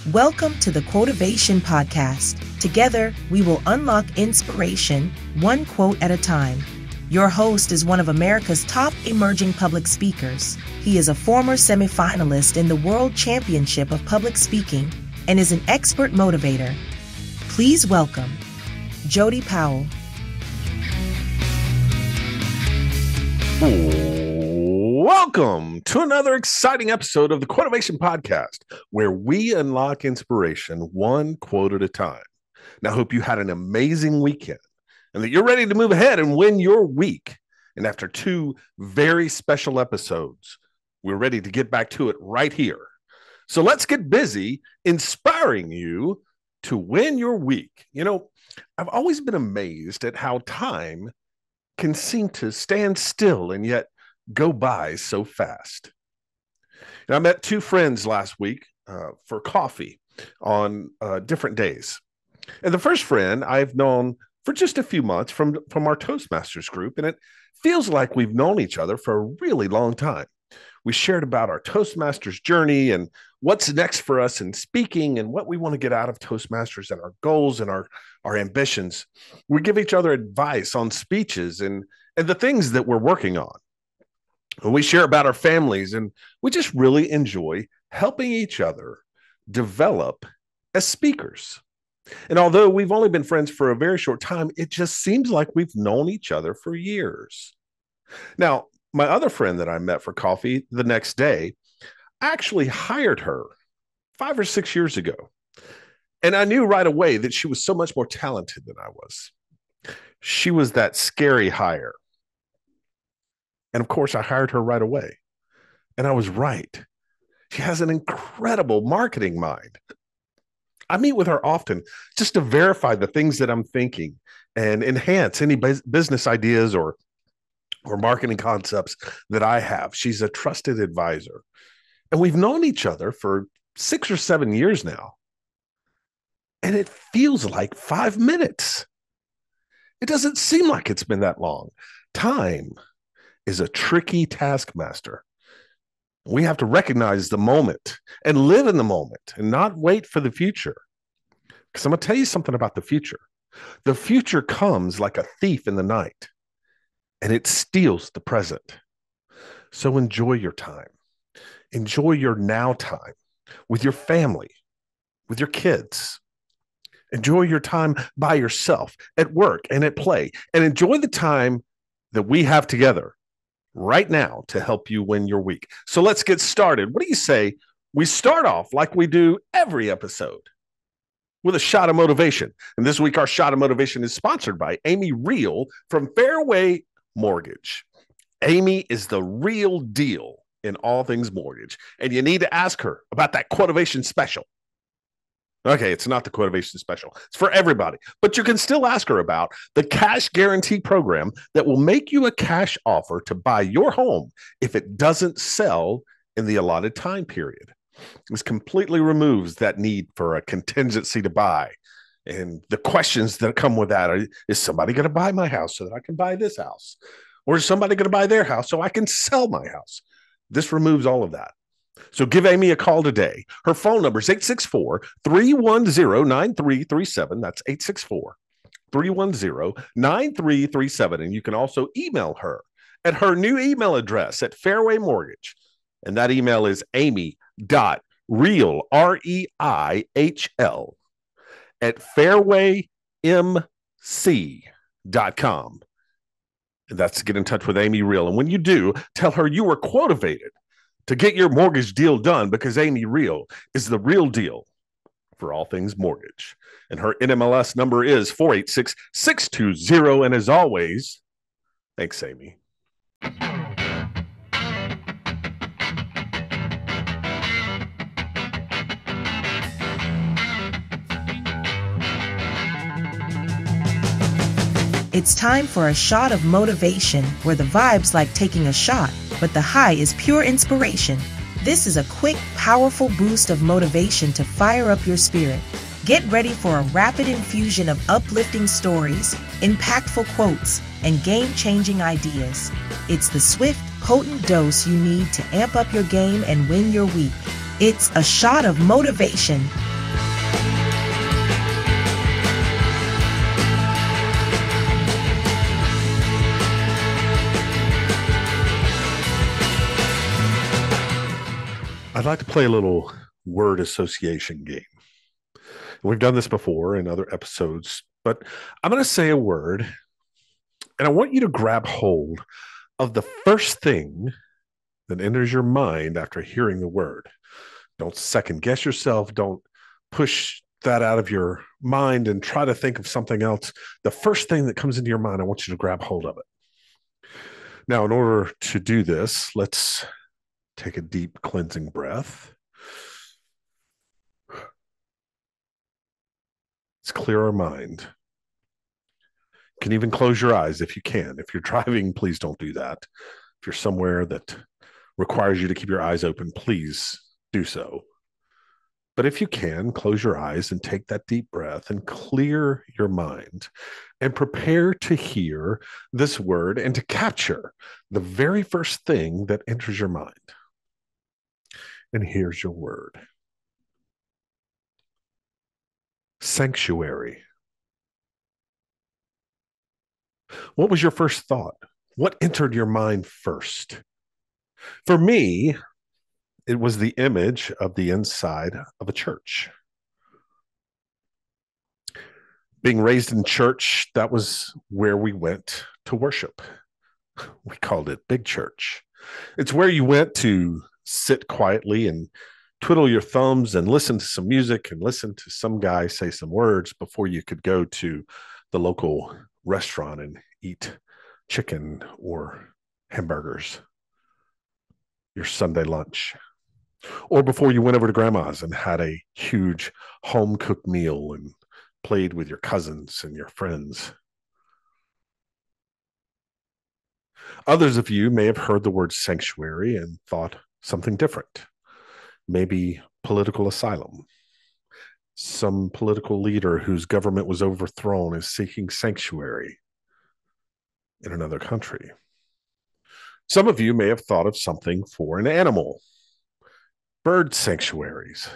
Welcome to the Quotivation Podcast. Together, we will unlock inspiration, one quote at a time. Your host is one of America's top emerging public speakers. He is a former semifinalist in the World Championship of Public Speaking and is an expert motivator. Please welcome Jody Powell. Welcome to another exciting episode of the Quotivation Podcast, where we unlock inspiration one quote at a time. Now, I hope you had an amazing weekend and that you're ready to move ahead and win your week. And after two very special episodes, we're ready to get back to it right here. So let's get busy inspiring you to win your week. You know, I've always been amazed at how time can seem to stand still and yet go by so fast. And I met two friends last week for coffee on different days. And the first friend I've known for just a few months from our Toastmasters group, and it feels like we've known each other for a really long time. We shared about our Toastmasters journey and what's next for us in speaking and what we want to get out of Toastmasters and our goals and our ambitions. We give each other advice on speeches and the things that we're working on. And we share about our families, and we just really enjoy helping each other develop as speakers. And although we've only been friends for a very short time, it just seems like we've known each other for years. Now, my other friend that I met for coffee the next day, I actually hired her 5 or 6 years ago. And I knew right away that she was so much more talented than I was. She was that scary hire. And of course, I hired her right away. And I was right. She has an incredible marketing mind. I meet with her often just to verify the things that I'm thinking and enhance any business ideas or marketing concepts that I have. She's a trusted advisor. And we've known each other for 6 or 7 years now. And it feels like 5 minutes. It doesn't seem like it's been that long. Time is a tricky taskmaster. We have to recognize the moment and live in the moment and not wait for the future. Because I'm going to tell you something about the future. The future comes like a thief in the night, and it steals the present. So enjoy your time. Enjoy your now time with your family, with your kids. Enjoy your time by yourself, at work and at play, and enjoy the time that we have together right now to help you win your week. So let's get started. What do you say we start off like we do every episode with a shot of motivation? And this week, our shot of motivation is sponsored by Amy Real from Fairway Mortgage. Amy is the real deal in all things mortgage, and you need to ask her about that Quotivation special. Okay, it's not the Quotivation special. It's for everybody. But you can still ask her about the cash guarantee program that will make you a cash offer to buy your home if it doesn't sell in the allotted time period. This completely removes that need for a contingency to buy. And the questions that come with that are, is somebody going to buy my house so that I can buy this house? Or is somebody going to buy their house so I can sell my house? This removes all of that. So give Amy a call today. Her phone number is 864-310-9337. That's 864-310-9337. And you can also email her at her new email address at Fairway Mortgage. And that email is amy.real, R-E-I-H-L, at fairwaymc.com. And that's to get in touch with Amy Real. And when you do, tell her you were quotivated to get your mortgage deal done, because Amy Real is the real deal for all things mortgage. And her NMLS number is 486620. And as always, thanks, Amy. It's time for a shot of motivation, where the vibe's like taking a shot, but the high is pure inspiration. This is a quick, powerful boost of motivation to fire up your spirit. Get ready for a rapid infusion of uplifting stories, impactful quotes, and game-changing ideas. It's the swift, potent dose you need to amp up your game and win your week. It's a shot of motivation. I'd like to play a little word association game. We've done this before in other episodes, but I'm going to say a word, and I want you to grab hold of the first thing that enters your mind after hearing the word. Don't second guess yourself. Don't push that out of your mind and try to think of something else. The first thing that comes into your mind, I want you to grab hold of it. Now, in order to do this, let's take a deep cleansing breath. Let's clear our mind. You can even close your eyes if you can. If you're driving, please don't do that. If you're somewhere that requires you to keep your eyes open, please do so. But if you can, close your eyes and take that deep breath and clear your mind and prepare to hear this word and to capture the very first thing that enters your mind. And here's your word. Sanctuary. What was your first thought? What entered your mind first? For me, it was the image of the inside of a church. Being raised in church, that was where we went to worship. We called it big church. It's where you went to sit quietly and twiddle your thumbs and listen to some music and listen to some guy say some words before you could go to the local restaurant and eat chicken or hamburgers, your Sunday lunch. Or before you went over to grandma's and had a huge home cooked meal and played with your cousins and your friends. Others of you may have heard the word sanctuary and thought something different. Maybe political asylum. Some political leader whose government was overthrown is seeking sanctuary in another country. Some of you may have thought of something for an animal. Bird sanctuaries,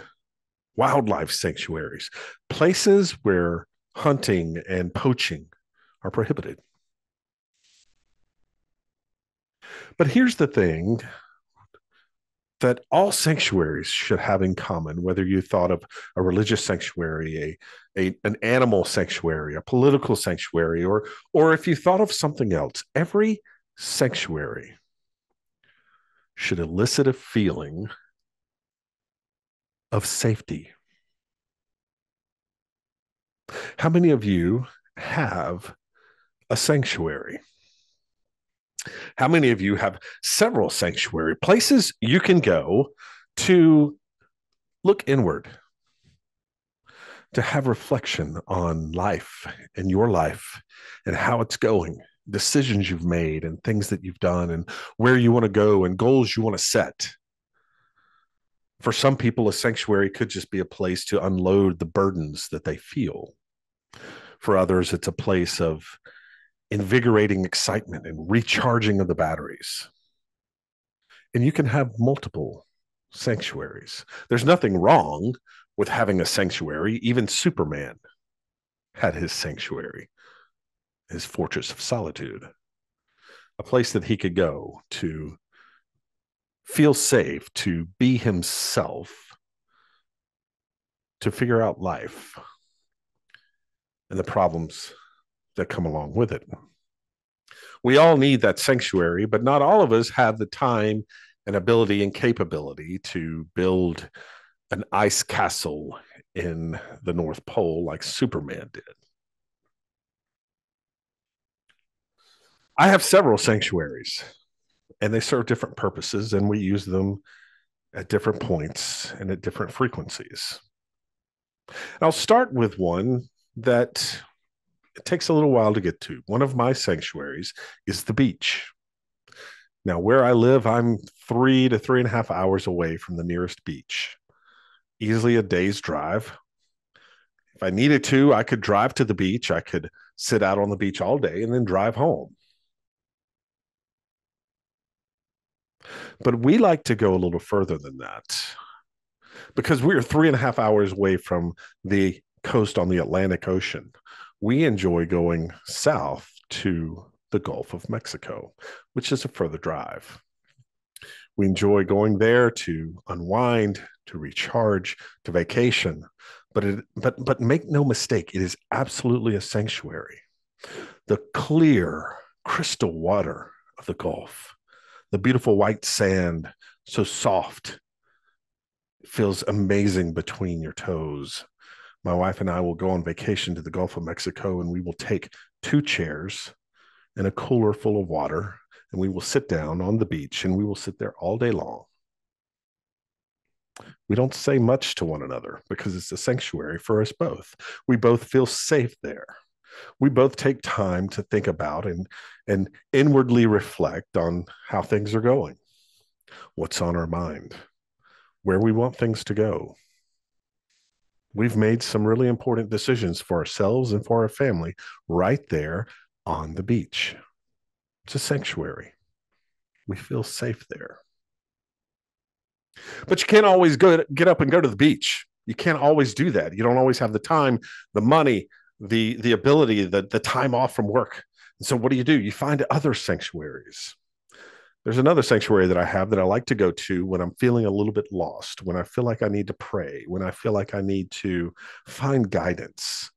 wildlife sanctuaries, places where hunting and poaching are prohibited. But here's the thing that all sanctuaries should have in common, whether you thought of a religious sanctuary, an animal sanctuary, a political sanctuary, or if you thought of something else, every sanctuary should elicit a feeling of safety. How many of you have a sanctuary? How many of you have several sanctuary places you can go to look inward, to have reflection on life and your life and how it's going, decisions you've made and things that you've done and where you want to go and goals you want to set? For some people, a sanctuary could just be a place to unload the burdens that they feel. For others, it's a place of invigorating excitement and recharging of the batteries. And you can have multiple sanctuaries. There's nothing wrong with having a sanctuary. Even Superman had his sanctuary, his fortress of solitude, a place that he could go to feel safe, to be himself, to figure out life and the problems that come along with it. We all need that sanctuary, but not all of us have the time and ability and capability to build an ice castle in the North Pole like Superman did. I have several sanctuaries, and they serve different purposes, and we use them at different points and at different frequencies. I'll start with one that it takes a little while to get to. One of my sanctuaries is the beach. Now, where I live, I'm 3 to 3.5 hours away from the nearest beach. Easily a day's drive. If I needed to, I could drive to the beach. I could sit out on the beach all day and then drive home. But we like to go a little further than that because we are 3.5 hours away from the coast on the Atlantic Ocean. We enjoy going south to the Gulf of Mexico, which is a further drive. We enjoy going there to unwind, to recharge, to vacation. But make no mistake, it is absolutely a sanctuary. The clear, crystal water of the Gulf, the beautiful white sand, so soft, feels amazing between your toes. My wife and I will go on vacation to the Gulf of Mexico, and we will take 2 chairs and a cooler full of water, and we will sit down on the beach, and we will sit there all day long. We don't say much to one another because it's a sanctuary for us both. We both feel safe there. We both take time to think about and inwardly reflect on how things are going, what's on our mind, where we want things to go. We've made some really important decisions for ourselves and for our family right there on the beach. It's a sanctuary. We feel safe there. But you can't always get up and go to the beach. You can't always do that. You don't always have the time, the money, the ability, the time off from work. And so what do? You find other sanctuaries. There's another sanctuary that I have that I like to go to when I'm feeling a little bit lost, when I feel like I need to pray, when I feel like I need to find guidance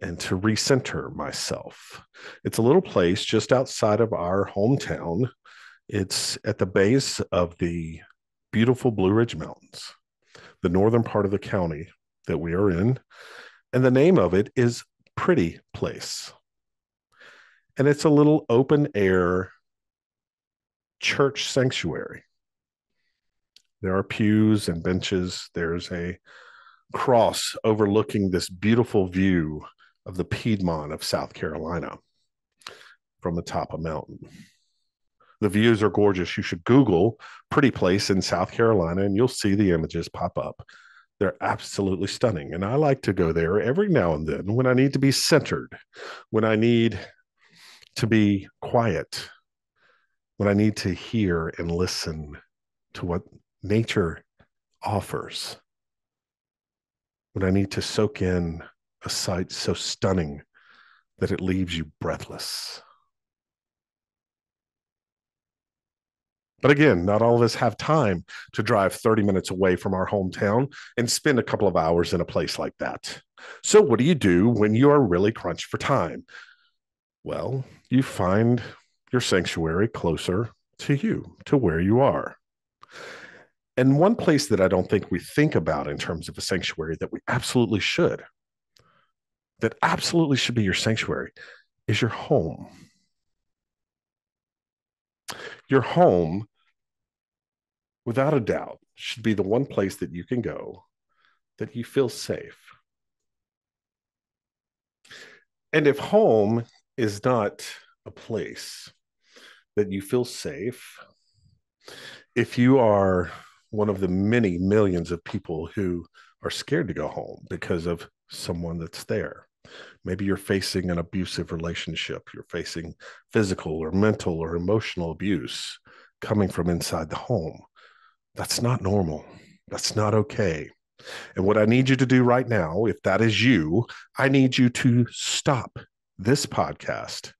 and to recenter myself. It's a little place just outside of our hometown. It's at the base of the beautiful Blue Ridge Mountains, the northern part of the county that we are in. And the name of it is Pretty Place. And it's a little open air church sanctuary. There are pews and benches. There's a cross overlooking this beautiful view of the Piedmont of South Carolina from the top of a mountain. The views are gorgeous. You should Google Pretty Place in South Carolina and you'll see the images pop up. They're absolutely stunning. And I like to go there every now and then when I need to be centered, when I need to be quiet, when I need to hear and listen to what nature offers, when I need to soak in a sight so stunning that it leaves you breathless. But again, not all of us have time to drive 30 minutes away from our hometown and spend a couple of hours in a place like that. So what do you do when you are really crunched for time? Well, you find your sanctuary closer to you, to where you are. And one place that I don't think we think about in terms of a sanctuary that absolutely should be your sanctuary, is your home. Your home, without a doubt, should be the one place that you can go that you feel safe. And if home is not a place that you feel safe, if you are one of the many millions of people who are scared to go home because of someone that's there, maybe you're facing an abusive relationship, you're facing physical or mental or emotional abuse coming from inside the home. That's not normal. That's not okay. And what I need you to do right now, if that is you, I need you to stop this podcast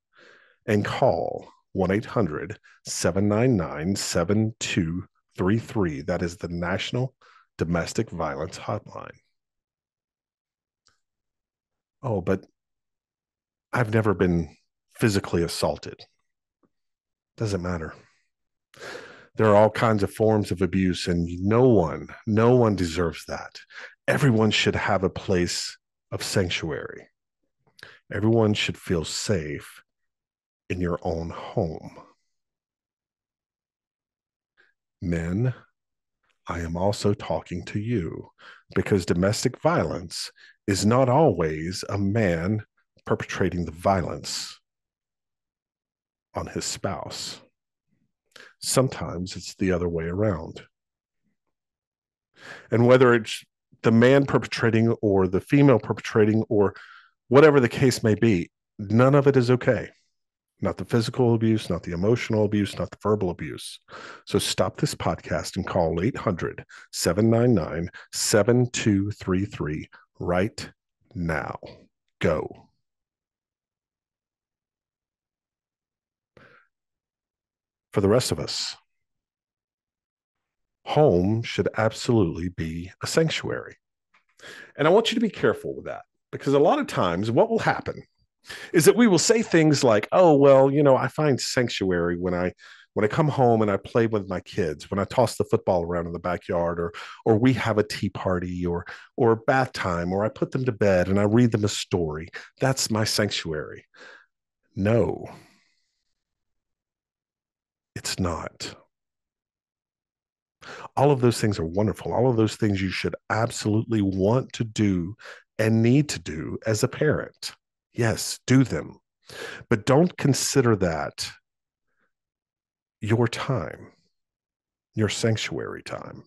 and call 1-800-799-7233. That is the National Domestic Violence Hotline. Oh, but I've never been physically assaulted. Doesn't matter. There are all kinds of forms of abuse, and no one deserves that. Everyone should have a place of sanctuary. Everyone should feel safe in your own home. Men, I am also talking to you because domestic violence is not always a man perpetrating the violence on his spouse. Sometimes it's the other way around. And whether it's the man perpetrating or the female perpetrating or whatever the case may be, none of it is okay. Not the physical abuse, not the emotional abuse, not the verbal abuse. So stop this podcast and call 800-799-7233 right now. Go. For the rest of us, Home should absolutely be a sanctuary. And I want you to be careful with that, because a lot of times what will happen is that we will say things like, oh, well, I find sanctuary when I come home and I play with my kids, when I toss the football around in the backyard, or we have a tea party, or bath time, or I put them to bed and I read them a story. That's my sanctuary. No, it's not. All of those things are wonderful. All of those things you should absolutely want to do and need to do as a parent. Yes, do them. But don't consider that your time, your sanctuary time.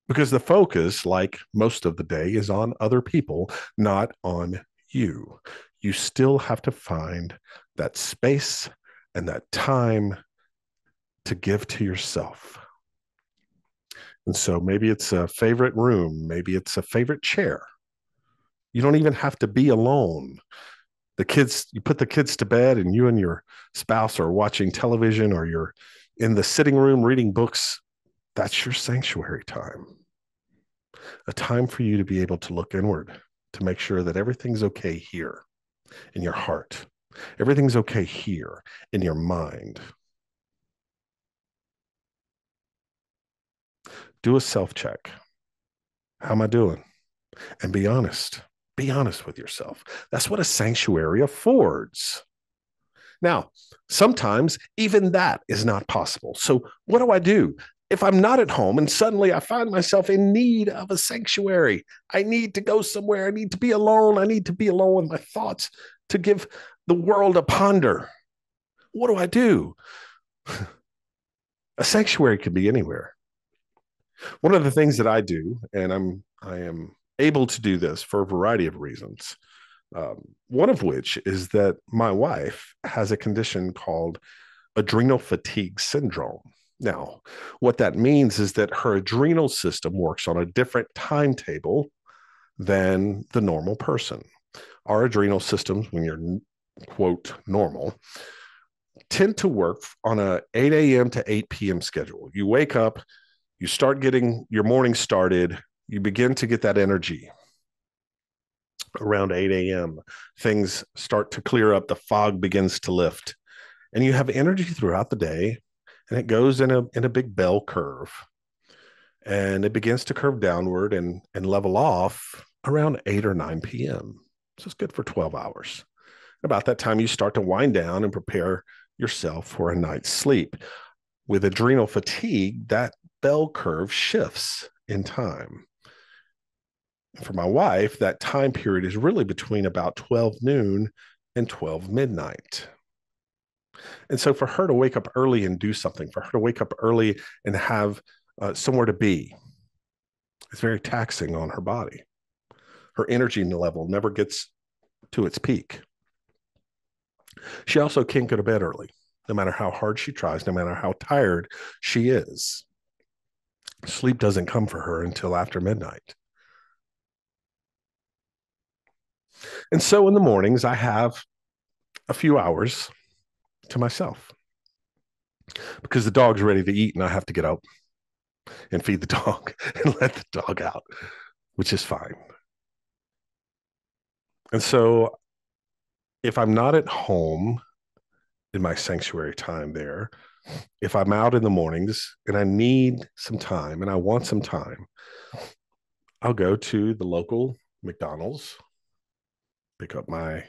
Because the focus, like most of the day, is on other people, not on you. You still have to find that space and that time to give to yourself. And so maybe it's a favorite room, maybe it's a favorite chair. You don't even have to be alone. You put the kids to bed and you and your spouse are watching television, or you're in the sitting room reading books. That's your sanctuary time. A time for you to be able to look inward, to make sure that everything's okay here in your heart. Everything's okay here in your mind. Do a self-check. How am I doing? And be honest. Be honest with yourself. That's what a sanctuary affords. Now, sometimes even that is not possible. So what do I do? If I'm not at home and suddenly I find myself in need of a sanctuary, I need to go somewhere. I need to be alone. I need to be alone with my thoughts to give the world a ponder. What do I do? A sanctuary could be anywhere. One of the things that I do, and I am able to do this for a variety of reasons. One of which is that my wife has a condition called adrenal fatigue syndrome. Now, what that means is that her adrenal system works on a different timetable than the normal person. Our adrenal systems, when you're, quote, normal, tend to work on a 8 a.m. to 8 p.m. schedule. You wake up, you start getting your morning started, you begin to get that energy. Around 8 a.m., things start to clear up, the fog begins to lift, and you have energy throughout the day, and it goes in a big bell curve, and it begins to curve downward and level off around 8 or 9 p.m. So it's good for 12 hours. About that time, you start to wind down and prepare yourself for a night's sleep. With adrenal fatigue, that bell curve shifts in time. For my wife, that time period is really between about 12 noon and 12 midnight. And so for her to wake up early and do something, for her to wake up early and have somewhere to be, it's very taxing on her body. Her energy level never gets to its peak. She also can't go to bed early, no matter how hard she tries, no matter how tired she is. Sleep doesn't come for her until after midnight. And so in the mornings, I have a few hours to myself because the dog's ready to eat and I have to get up and feed the dog and let the dog out, which is fine. And so if I'm not at home in my sanctuary time there, if I'm out in the mornings and I need some time and I want some time, I'll go to the local McDonald's, pick up my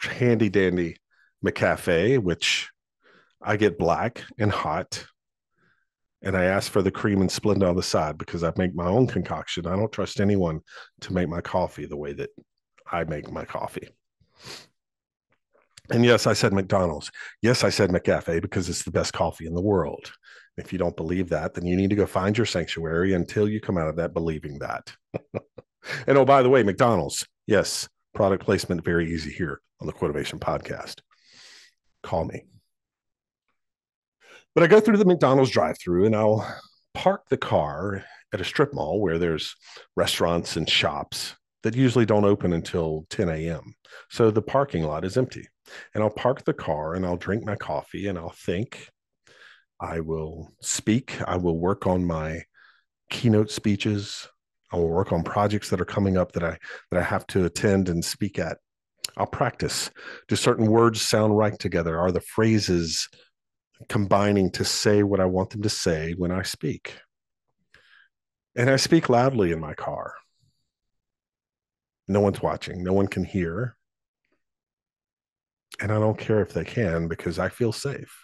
handy dandy McCafe, which I get black and hot. And I ask for the cream and Splenda on the side because I make my own concoction. I don't trust anyone to make my coffee the way that I make my coffee. And yes, I said McDonald's. Yes, I said McCafe because it's the best coffee in the world. If you don't believe that, then you need to go find your sanctuary until you come out of that believing that. And oh, by the way, McDonald's. Yes, product placement, very easy here on the Quotivation Podcast. Call me. But I go through the McDonald's drive-through and I'll park the car at a strip mall where there's restaurants and shops that usually don't open until 10 a.m. So the parking lot is empty. And I'll park the car and I'll drink my coffee and I'll think, I will speak. I will work on my keynote speeches. I will work on projects that are coming up that I have to attend and speak at. I'll practice. Do certain words sound right together? Are the phrases combining to say what I want them to say when I speak? And I speak loudly in my car. No one's watching. No one can hear. And I don't care if they can because I feel safe.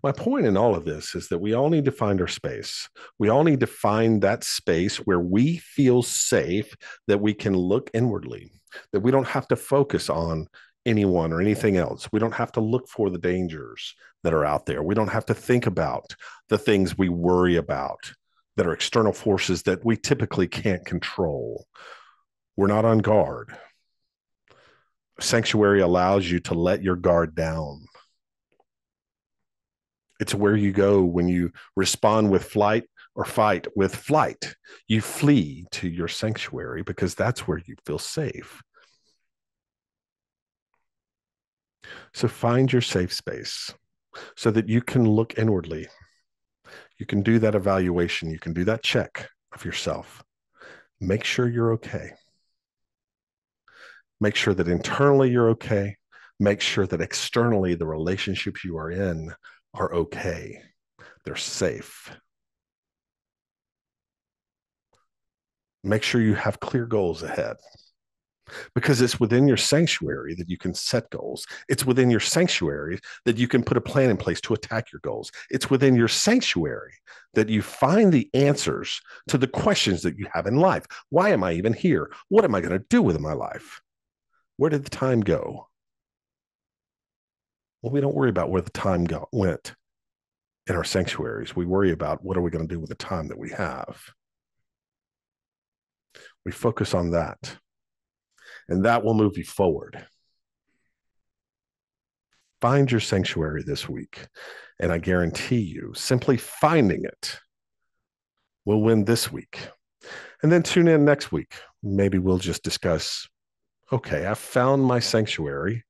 My point in all of this is that we all need to find our space. We all need to find that space where we feel safe, that we can look inwardly, that we don't have to focus on anyone or anything else. We don't have to look for the dangers that are out there. We don't have to think about the things we worry about that are external forces that we typically can't control. We're not on guard. Sanctuary allows you to let your guard down. It's where you go when you respond with flight or fight with flight. You flee to your sanctuary because that's where you feel safe. So find your safe space so that you can look inwardly. You can do that evaluation. You can do that check of yourself. Make sure you're okay. Make sure that internally you're okay. Make sure that externally the relationships you are in are okay. They're safe. Make sure you have clear goals ahead, because it's within your sanctuary that you can set goals. It's within your sanctuary that you can put a plan in place to attack your goals. It's within your sanctuary that you find the answers to the questions that you have in life. Why am I even here? What am I going to do with my life? Where did the time go? Well, we don't worry about where the time went in our sanctuaries. We worry about what are we going to do with the time that we have. We focus on that, and that will move you forward. Find your sanctuary this week, and I guarantee you, simply finding it will win this week. And then tune in next week. Maybe we'll just discuss, okay, I found my sanctuary.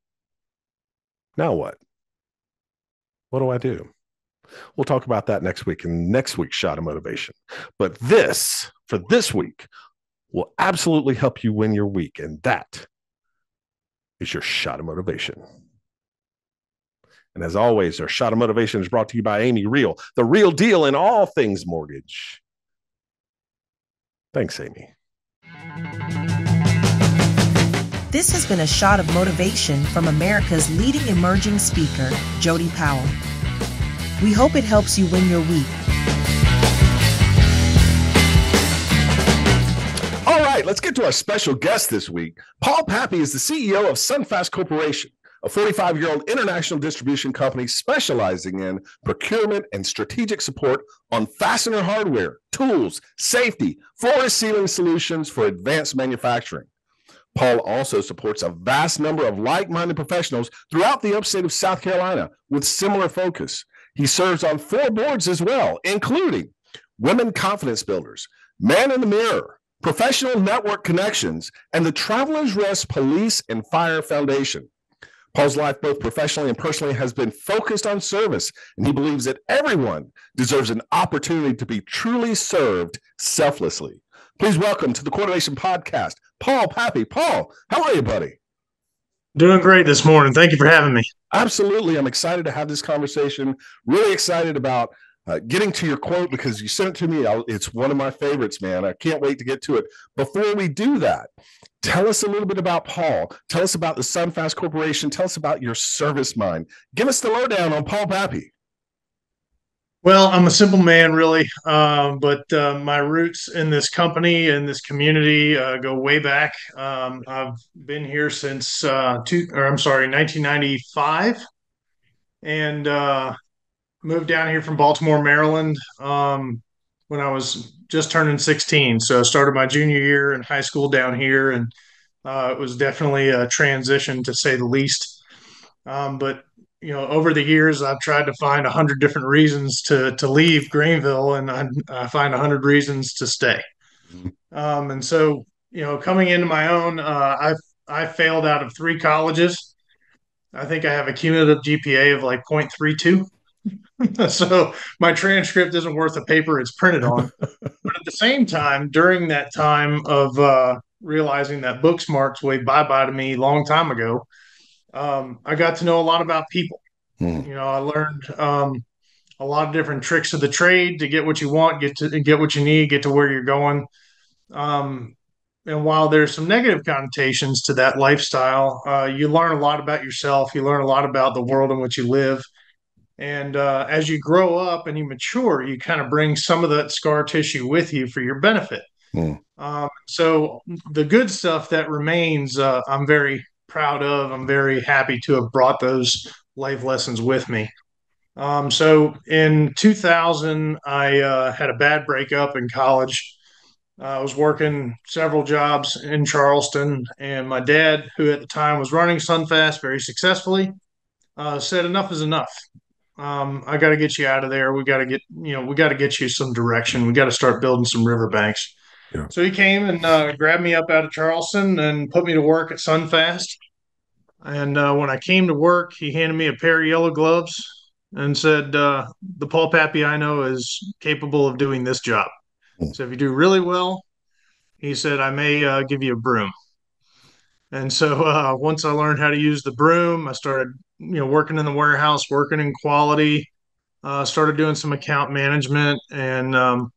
Now what? What do I do? We'll talk about that next week in next week's Shot of Motivation. But this, for this week, will absolutely help you win your week. And that is your Shot of Motivation. And as always, our Shot of Motivation is brought to you by Amy Real, the real deal in all things mortgage. Thanks, Amy. This has been a Shot of Motivation from America's leading emerging speaker, Jody Powell. We hope it helps you win your week. All right, let's get to our special guest this week. Paul Pappy is the CEO of Sonfast Corporation, a 45-year-old international distribution company specializing in procurement and strategic support on fastener hardware, tools, safety, floor-to-ceiling solutions for advanced manufacturing. Paul also supports a vast number of like-minded professionals throughout the upstate of South Carolina with similar focus. He serves on 4 boards as well, including Women Confidence Builders, Man in the Mirror, Professional Network Connections, and the Travelers Rest Police and Fire Foundation. Paul's life, both professionally and personally, has been focused on service, and he believes that everyone deserves an opportunity to be truly served selflessly. Please welcome to the Quotivation Podcast, Paul Pappy. Paul, how are you, buddy? Doing great this morning. Thank you for having me. Absolutely. I'm excited to have this conversation. Really excited about getting to your quote because you sent it to me. It's one of my favorites, man. I can't wait to get to it. Before we do that, tell us a little bit about Paul. Tell us about the Sonfast Corporation. Tell us about your service mind. Give us the lowdown on Paul Pappy. Well, I'm a simple man, really, but my roots in this company and this community go way back. I've been here since 1995, and moved down here from Baltimore, Maryland, when I was just turning 16. So I started my junior year in high school down here, and it was definitely a transition, to say the least. But over the years, I've tried to find 100 different reasons to leave Greenville, and I find 100 reasons to stay. And so, coming into my own, I failed out of 3 colleges. I think I have a cumulative GPA of like 0.32. So my transcript isn't worth the paper it's printed on. But at the same time, during that time of realizing that book smart's way bye-bye to me a long time ago, I got to know a lot about people. Mm. I learned a lot of different tricks of the trade to get what you want, get what you need, get to where you're going. Um, and while there's some negative connotations to that lifestyle, you learn a lot about yourself. You learn a lot about the world in which you live. And as you grow up and you mature, you kind of bring some of that scar tissue with you for your benefit. Mm. So the good stuff that remains, I'm very proud of. I'm very happy to have brought those life lessons with me. So in 2000, I had a bad breakup in college. I was working several jobs in Charleston, and my dad, who at the time was running Sonfast very successfully, said, "Enough is enough. I got to get you out of there. We got to get you some direction. We got to start building some riverbanks." Yeah. So he came and grabbed me up out of Charleston and put me to work at Sunfast. And when I came to work, he handed me a pair of yellow gloves and said, "The Paul Pappy I know is capable of doing this job. Mm. So if you do really well," he said, "I may give you a broom." And so once I learned how to use the broom, I started, working in the warehouse, working in quality, started doing some account management, and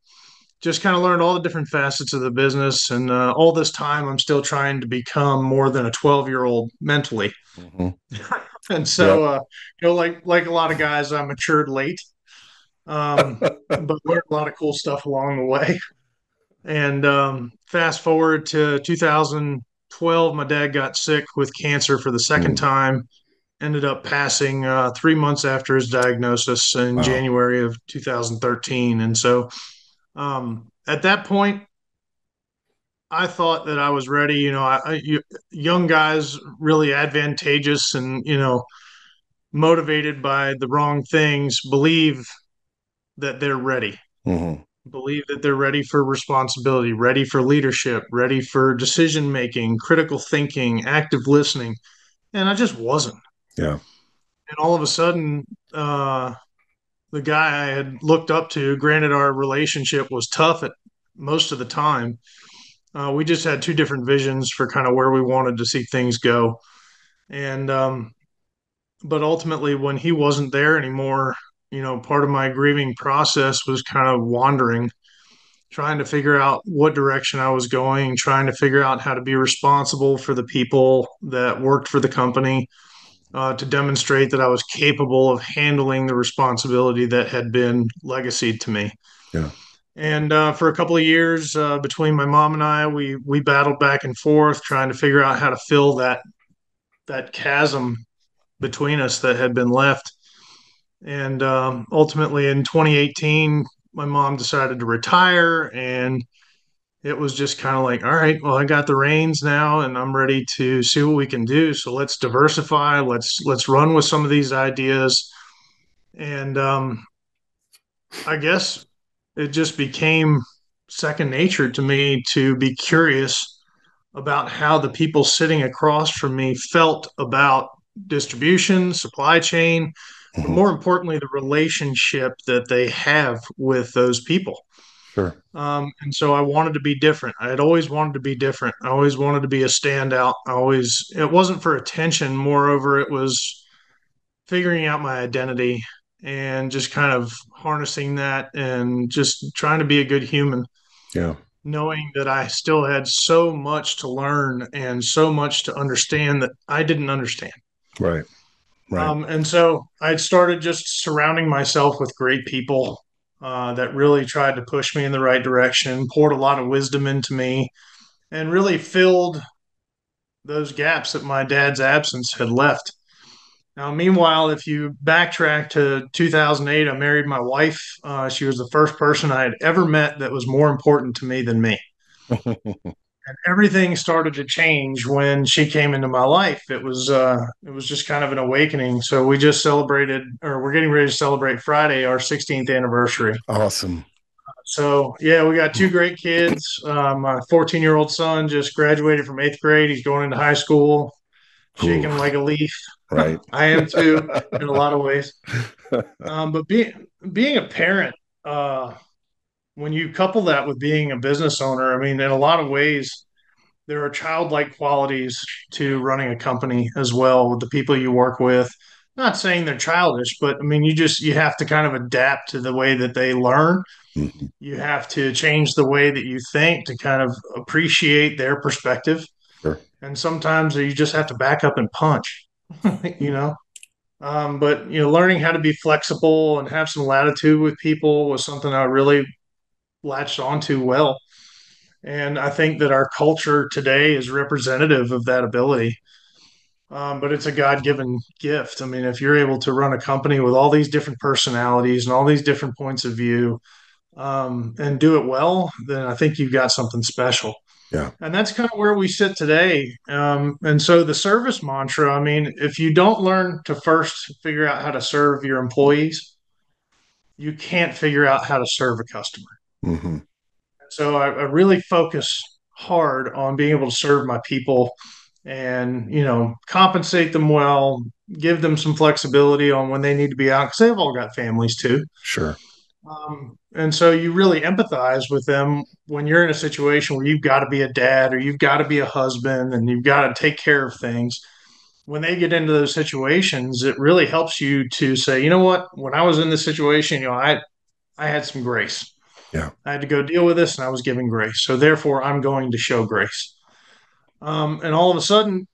just kind of learned all the different facets of the business. And all this time, I'm still trying to become more than a 12-year-old mentally. Mm-hmm. And so, Yep. like a lot of guys, I matured late, but learned a lot of cool stuff along the way. And fast forward to 2012, my dad got sick with cancer for the second Mm. time. Ended up passing 3 months after his diagnosis in Wow. January of 2013. And so at that point, I thought that I was ready. Young guys really advantageous and motivated by the wrong things believe that they're ready. Mm-hmm. Believe that they're ready for responsibility, ready for leadership, ready for decision making, critical thinking, active listening, and I just wasn't. Yeah. And all of a sudden, the guy I had looked up to, granted our relationship was tough at most of the time, we just had two different visions for kind of where we wanted to see things go. And but ultimately, when he wasn't there anymore, part of my grieving process was kind of wandering, trying to figure out what direction I was going, trying to figure out how to be responsible for the people that worked for the company, to demonstrate that I was capable of handling the responsibility that had been legacied to me. Yeah. And for a couple of years, between my mom and I, we battled back and forth, trying to figure out how to fill that chasm between us that had been left. And ultimately, in 2018, my mom decided to retire, and it was just kind of like, all right, well, I got the reins now, and I'm ready to see what we can do. So let's diversify. Let's run with some of these ideas. And I guess it just became second nature to me to be curious about how the people sitting across from me felt about distribution, supply chain, but Mm-hmm. more importantly, the relationship that they have with those people. Sure. And so I wanted to be different. I had always wanted to be different. I always wanted to be a standout. It wasn't for attention. Moreover, it was figuring out my identity and just kind of harnessing that and just trying to be a good human, Yeah. knowing that I still had so much to learn and so much to understand that I didn't understand. Right. Right. And so I started just surrounding myself with great people that really tried to push me in the right direction, poured a lot of wisdom into me, and really filled those gaps that my dad's absence had left. Now, meanwhile, if you backtrack to 2008, I married my wife. She was the first person I had ever met that was more important to me than me. And everything started to change when she came into my life. It was just kind of an awakening. So we just celebrated, or we're getting ready to celebrate Friday, our 16th anniversary. Awesome. So yeah, we got two great kids. My 14-year-old son just graduated from eighth grade. He's going into high school. shaking Oof, like a leaf. right. I am too, in a lot of ways. But being a parent, uh, when you couple that with being a business owner, I mean, in a lot of ways, there are childlike qualities to running a company as well with the people you work with. Not saying they're childish, but I mean, you have to kind of adapt to the way that they learn. Mhm. You have to change the way that you think to kind of appreciate their perspective. Sure. And sometimes you just have to back up and punch, you know. But learning how to be flexible and have some latitude with people was something I really latched onto well. And I think that our culture today is representative of that ability. But it's a God given gift. I mean, if you're able to run a company with all these different personalities and all these different points of view, and do it well, then I think you've got something special. Yeah. And that's kind of where we sit today. And so the service mantra, I mean, if you don't learn to first figure out how to serve your employees, you can't figure out how to serve a customer. Hmm. So I really focus hard on being able to serve my people and, compensate them well, give them some flexibility on when they need to be out because they've all got families too. Sure. And so you really empathize with them when you're in a situation where you've got to be a dad or you've got to be a husband and you've got to take care of things. When they get into those situations, it really helps you to say, you know what, when I was in this situation, I had some grace. Yeah. I had to go deal with this and I was given grace. So therefore, I'm going to show grace. And all of a sudden,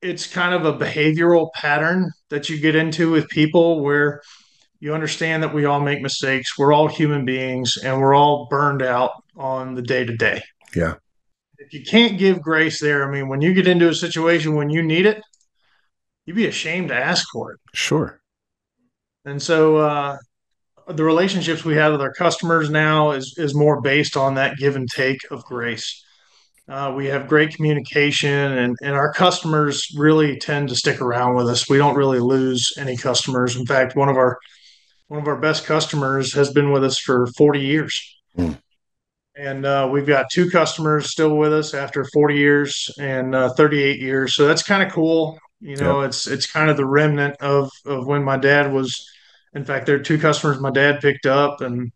it's kind of a behavioral pattern that you get into with people where you understand that we all make mistakes. We're all human beings and we're all burned out on the day to day. Yeah. If you can't give grace there, I mean, when you get into a situation when you need it, you'd be ashamed to ask for it. Sure. And so the relationships we have with our customers now is more based on that give and take of grace. We have great communication, and our customers really tend to stick around with us. We don't really lose any customers. In fact, one of our best customers has been with us for 40 years. Mm. And we've got two customers still with us after 40 years and 38 years. So that's kind of cool. Yep. It's kind of the remnant of when my dad was. In fact, there are two customers my dad picked up, and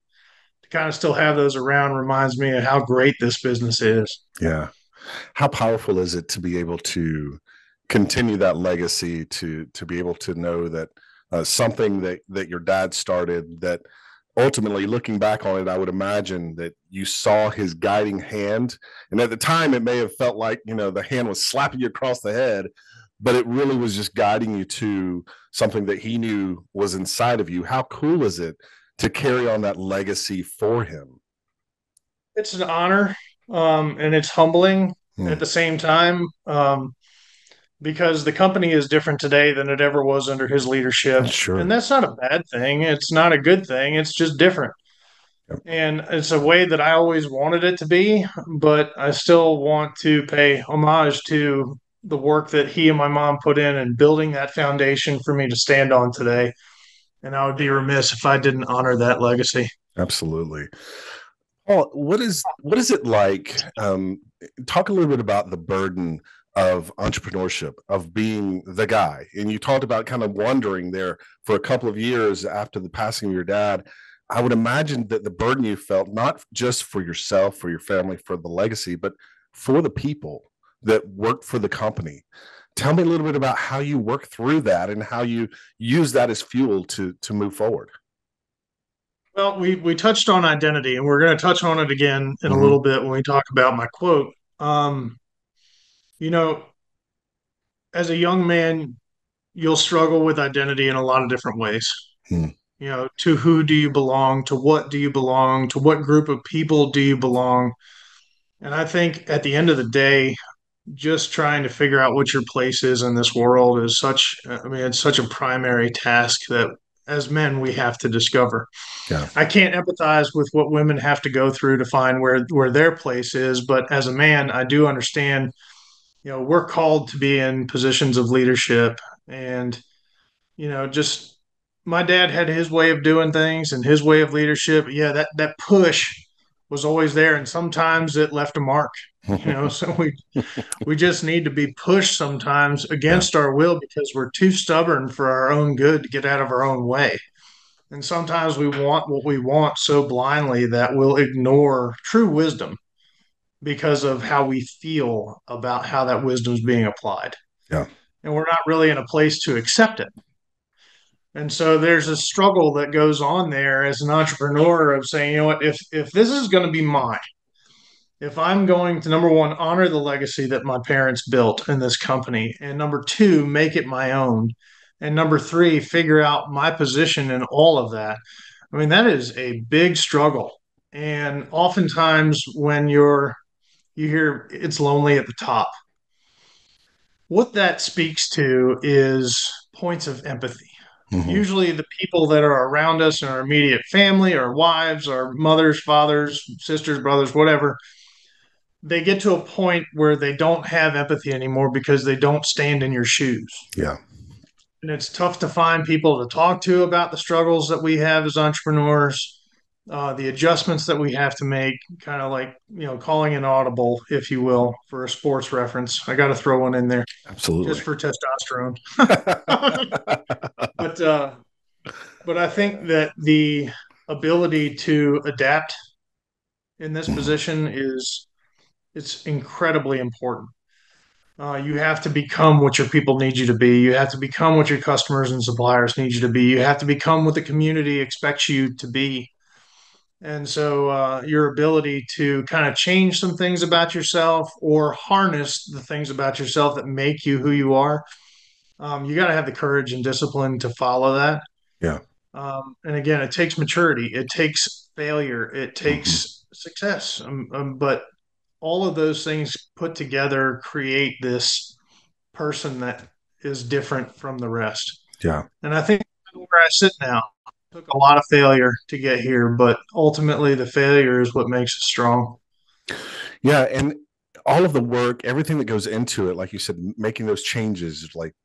to kind of still have those around reminds me of how great this business is. Yeah. How powerful is it to be able to continue that legacy, to be able to know that something that your dad started, that ultimately looking back on it, I would imagine that you saw his guiding hand, and at the time it may have felt like the hand was slapping you across the head, but it really was just guiding you to something that he knew was inside of you. How cool is it to carry on that legacy for him? It's an honor, and it's humbling Hmm. at the same time. Because the company is different today than it ever was under his leadership. And Sure. that's not a bad thing. It's not a good thing. It's just different. Yep. And it's a way that I always wanted it to be, but I still want to pay homage to the work that he and my mom put in building that foundation for me to stand on today. And I would be remiss if I didn't honor that legacy. Absolutely. Paul, what is it like? Talk a little bit about the burden of entrepreneurship, of being the guy. And you talked about kind of wandering there for a couple of years after the passing of your dad. I would imagine that the burden you felt, not just for yourself, for your family, for the legacy, but for the people that worked for the company. Tell me a little bit about how you work through that and how you use that as fuel to move forward. Well, we touched on identity, and we're going to touch on it again in a Hmm. little bit when we talk about my quote. You know, as a young man, you'll struggle with identity in a lot of different ways. Hmm. To who do you belong? To what do you belong? To what group of people do you belong? And I think at the end of the day, just trying to figure out what your place is in this world is it's such a primary task that as men, we have to discover. Yeah. I can't empathize with what women have to go through to find where their place is. But as a man, I do understand, we're called to be in positions of leadership and just my dad had his way of doing things and his way of leadership. Yeah, that push was always there, and sometimes it left a mark. So we just need to be pushed sometimes against our will because we're too stubborn for our own good to get out of our own way. And sometimes we want what we want so blindly that we'll ignore true wisdom because of how we feel about how that wisdom is being applied. Yeah. And we're not really in a place to accept it. And so there's a struggle that goes on there as an entrepreneur of saying, you know what, if this is going to be mine, if I'm going to, number one, honor the legacy that my parents built in this company, and number two, make it my own, and number three, figure out my position in all of that. I mean, that is a big struggle. And oftentimes when you hear it's lonely at the top, what that speaks to is points of empathy. Usually the people that are around us in our immediate family, our wives, our mothers, fathers, sisters, brothers, whatever, they get to a point where they don't have empathy anymore because they don't stand in your shoes. Yeah. And it's tough to find people to talk to about the struggles that we have as entrepreneurs, the adjustments that we have to make, kind of like, calling an audible, if you will, for a sports reference. I got to throw one in there. Absolutely. Just for testosterone. But I think that the ability to adapt in this position it's incredibly important. You have to become what your people need you to be. You have to become what your customers and suppliers need you to be. You have to become what the community expects you to be. And so your ability to kind of change some things about yourself or harness the things about yourself that make you who you are, you got to have the courage and discipline to follow that. Yeah. And again, it takes maturity, it takes failure, it takes success. But all of those things put together create this person that is different from the rest. Yeah. And I think where I sit now, it took a lot of failure to get here, but ultimately the failure is what makes us strong. Yeah. And all of the work, everything that goes into it, like you said, making those changes, like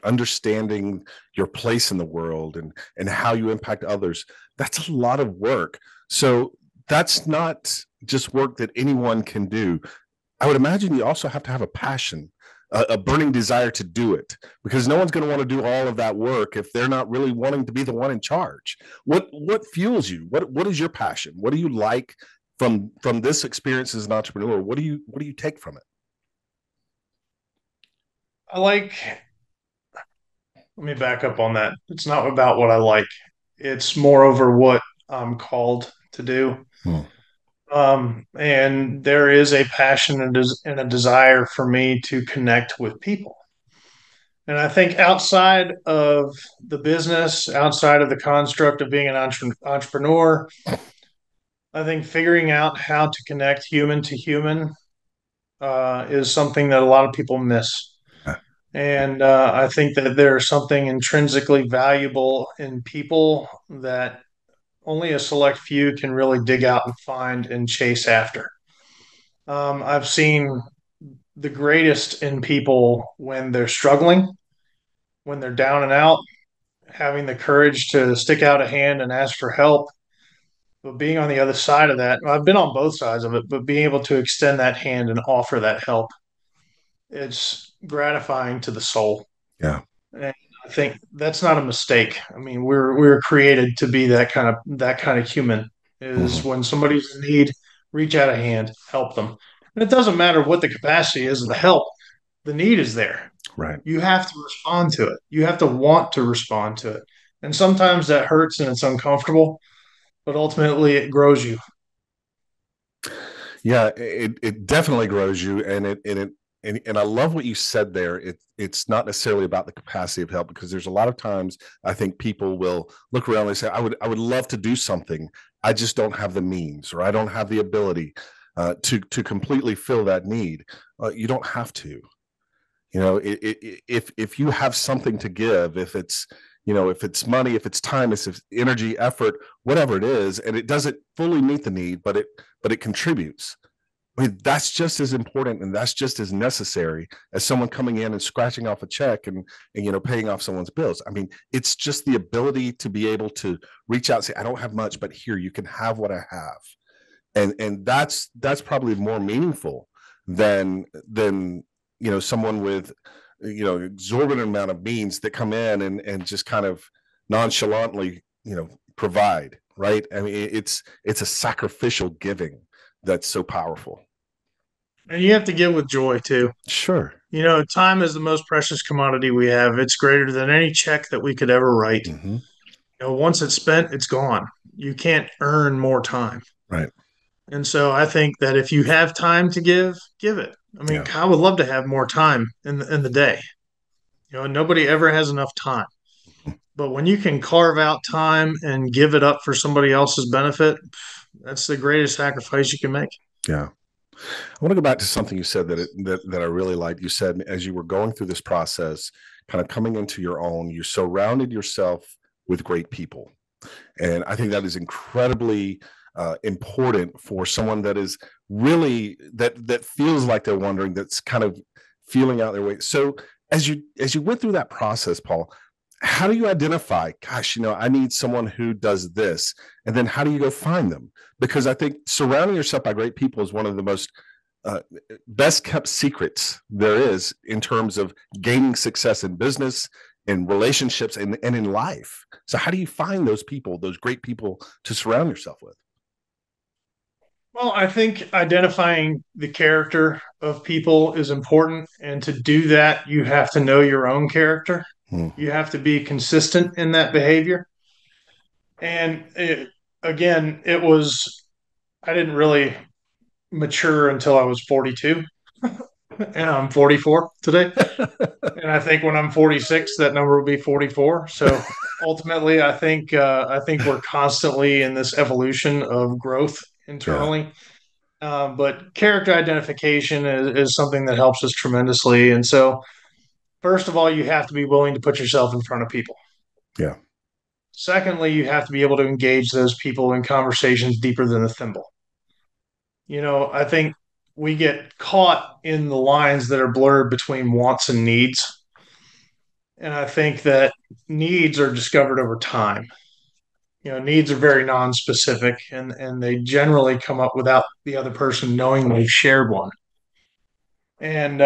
understanding your place in the world and how you impact others, that's a lot of work. So that's not just work that anyone can do. I would imagine you also have to have a passion, a burning desire to do it, because no one's going to want to do all of that work if they're not really wanting to be the one in charge. What fuels you? What is your passion? What do you like from this experience as an entrepreneur? What do you take from it? Let me back up on that. It's not about what I like. It's moreover what I'm called to do. And there is a passion and a desire for me to connect with people. And I think outside of the business, outside of the construct of being an entrepreneur, I think figuring out how to connect human to human is something that a lot of people miss. And I think that there's something intrinsically valuable in people that only a select few can really dig out and find and chase after. I've seen the greatest in people when they're struggling, when they're down and out, having the courage to stick out a hand and ask for help. But being on the other side of that, I've been on both sides of it, but being able to extend that hand and offer that help, it's gratifying to the soul. Yeah. And I think that's not a mistake. I mean, we're created to be that kind of human. Is when somebody's in need, reach out a hand, help them. And it doesn't matter what the capacity is of the help. The need is there. Right. You have to respond to it. You have to want to respond to it. And sometimes that hurts and it's uncomfortable, but ultimately it grows you. Yeah, it definitely grows you, and I love what you said there. It's not necessarily about the capacity of help, because there's a lot of times I think people will look around and they say, I would love to do something. I just don't have the means, or I don't have the ability to completely fill that need. You don't have to. If you have something to give, if it's money, if it's time, if it's energy, effort, whatever it is, and it doesn't fully meet the need, but it contributes. I mean, that's just as important, and that's just as necessary as someone coming in and scratching off a check and paying off someone's bills. I mean, it's just the ability to be able to reach out and say, I don't have much, but here, you can have what I have. And that's probably more meaningful than someone with exorbitant amount of means that come in and just kind of nonchalantly provide, right? I mean, it's a sacrificial giving that's so powerful. And you have to give with joy too. Sure. Time is the most precious commodity we have. It's greater than any check that we could ever write. Mm-hmm. Once it's spent, it's gone. You can't earn more time. Right. And so I think that if you have time to give it. I mean, Yeah. I would love to have more time in the day. Nobody ever has enough time. But when you can carve out time and give it up for somebody else's benefit, that's the greatest sacrifice you can make. Yeah. I want to go back to something you said that I really liked. You said as you were going through this process, kind of coming into your own, you surrounded yourself with great people. And I think that is incredibly important for someone that is really that feels like they're wondering, that's kind of feeling out their way. So as you went through that process, Paul, how do you identify, gosh, I need someone who does this, and then how do you go find them? Because I think surrounding yourself by great people is one of the most best kept secrets there is in terms of gaining success in business, in relationships, and in life. So how do you find those people, those great people to surround yourself with? Well, I think identifying the character of people is important. And to do that, you have to know your own character. You have to be consistent in that behavior. And I didn't really mature until I was 42. And I'm 44 today. And I think when I'm 46, that number will be 44. So ultimately, I think we're constantly in this evolution of growth internally. But character identification is something that helps us tremendously. And so, first of all, you have to be willing to put yourself in front of people. Yeah. Secondly, you have to be able to engage those people in conversations deeper than a thimble. I think we get caught in the lines that are blurred between wants and needs. And I think that needs are discovered over time. Needs are very non-specific, and they generally come up without the other person knowing they've shared one. And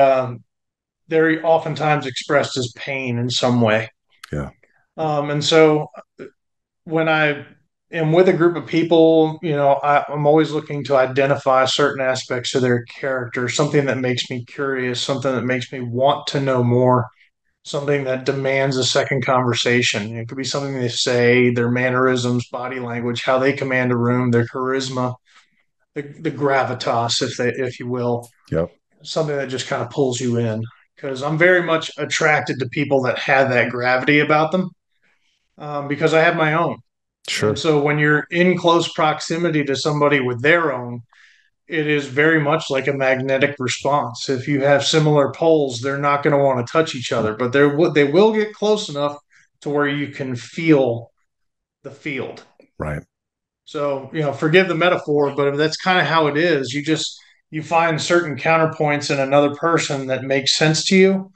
they're oftentimes expressed as pain in some way. Yeah. And so when I am with a group of people, I'm always looking to identify certain aspects of their character, something that makes me curious, something that makes me want to know more, something that demands a second conversation. It could be something they say, their mannerisms, body language, how they command a room, their charisma, the gravitas, if you will. Yep. Something that just kind of pulls you in. Because I'm very much attracted to people that have that gravity about them, because I have my own. Sure. And so when you're in close proximity to somebody with their own, it is very much like a magnetic response. If you have similar poles, they're not going to want to touch each other, but they will get close enough to where you can feel the field. Right. So, forgive the metaphor, but that's kind of how it is. You find certain counterpoints in another person that makes sense to you,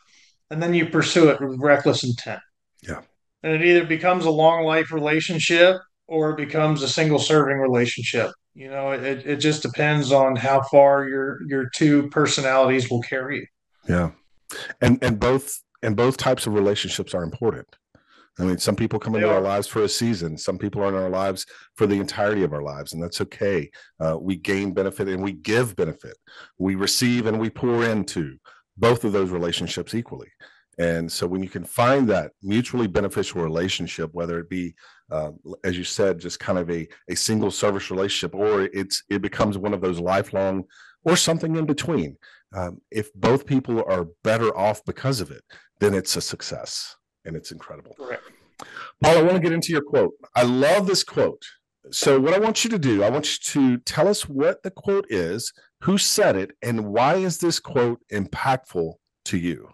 and then you pursue it with reckless intent. Yeah. And it either becomes a long life relationship or it becomes a single serving relationship. It just depends on how far your two personalities will carry you. Yeah. And both types of relationships are important. I mean, some people come into our lives for a season. Some people are in our lives for the entirety of our lives, and that's okay. We gain benefit and we give benefit. We receive and we pour into both of those relationships equally. And so when you can find that mutually beneficial relationship, whether it be, as you said, just kind of a single service relationship, or it becomes one of those lifelong, or something in between, if both people are better off because of it, then it's a success. And it's incredible. Correct. Paul, I want to get into your quote. I love this quote. So what I want you to do, I want you to tell us what the quote is, who said it, and why is this quote impactful to you?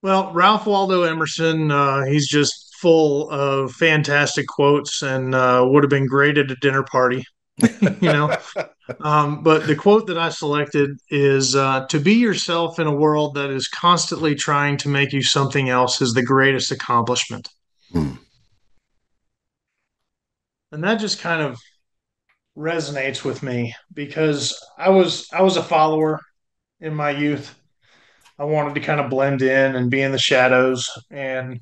Well, Ralph Waldo Emerson, he's just full of fantastic quotes and would have been great at a dinner party. But the quote that I selected is to be yourself in a world that is constantly trying to make you something else is the greatest accomplishment. And that just kind of resonates with me because I was a follower in my youth. I wanted to kind of blend in and be in the shadows. And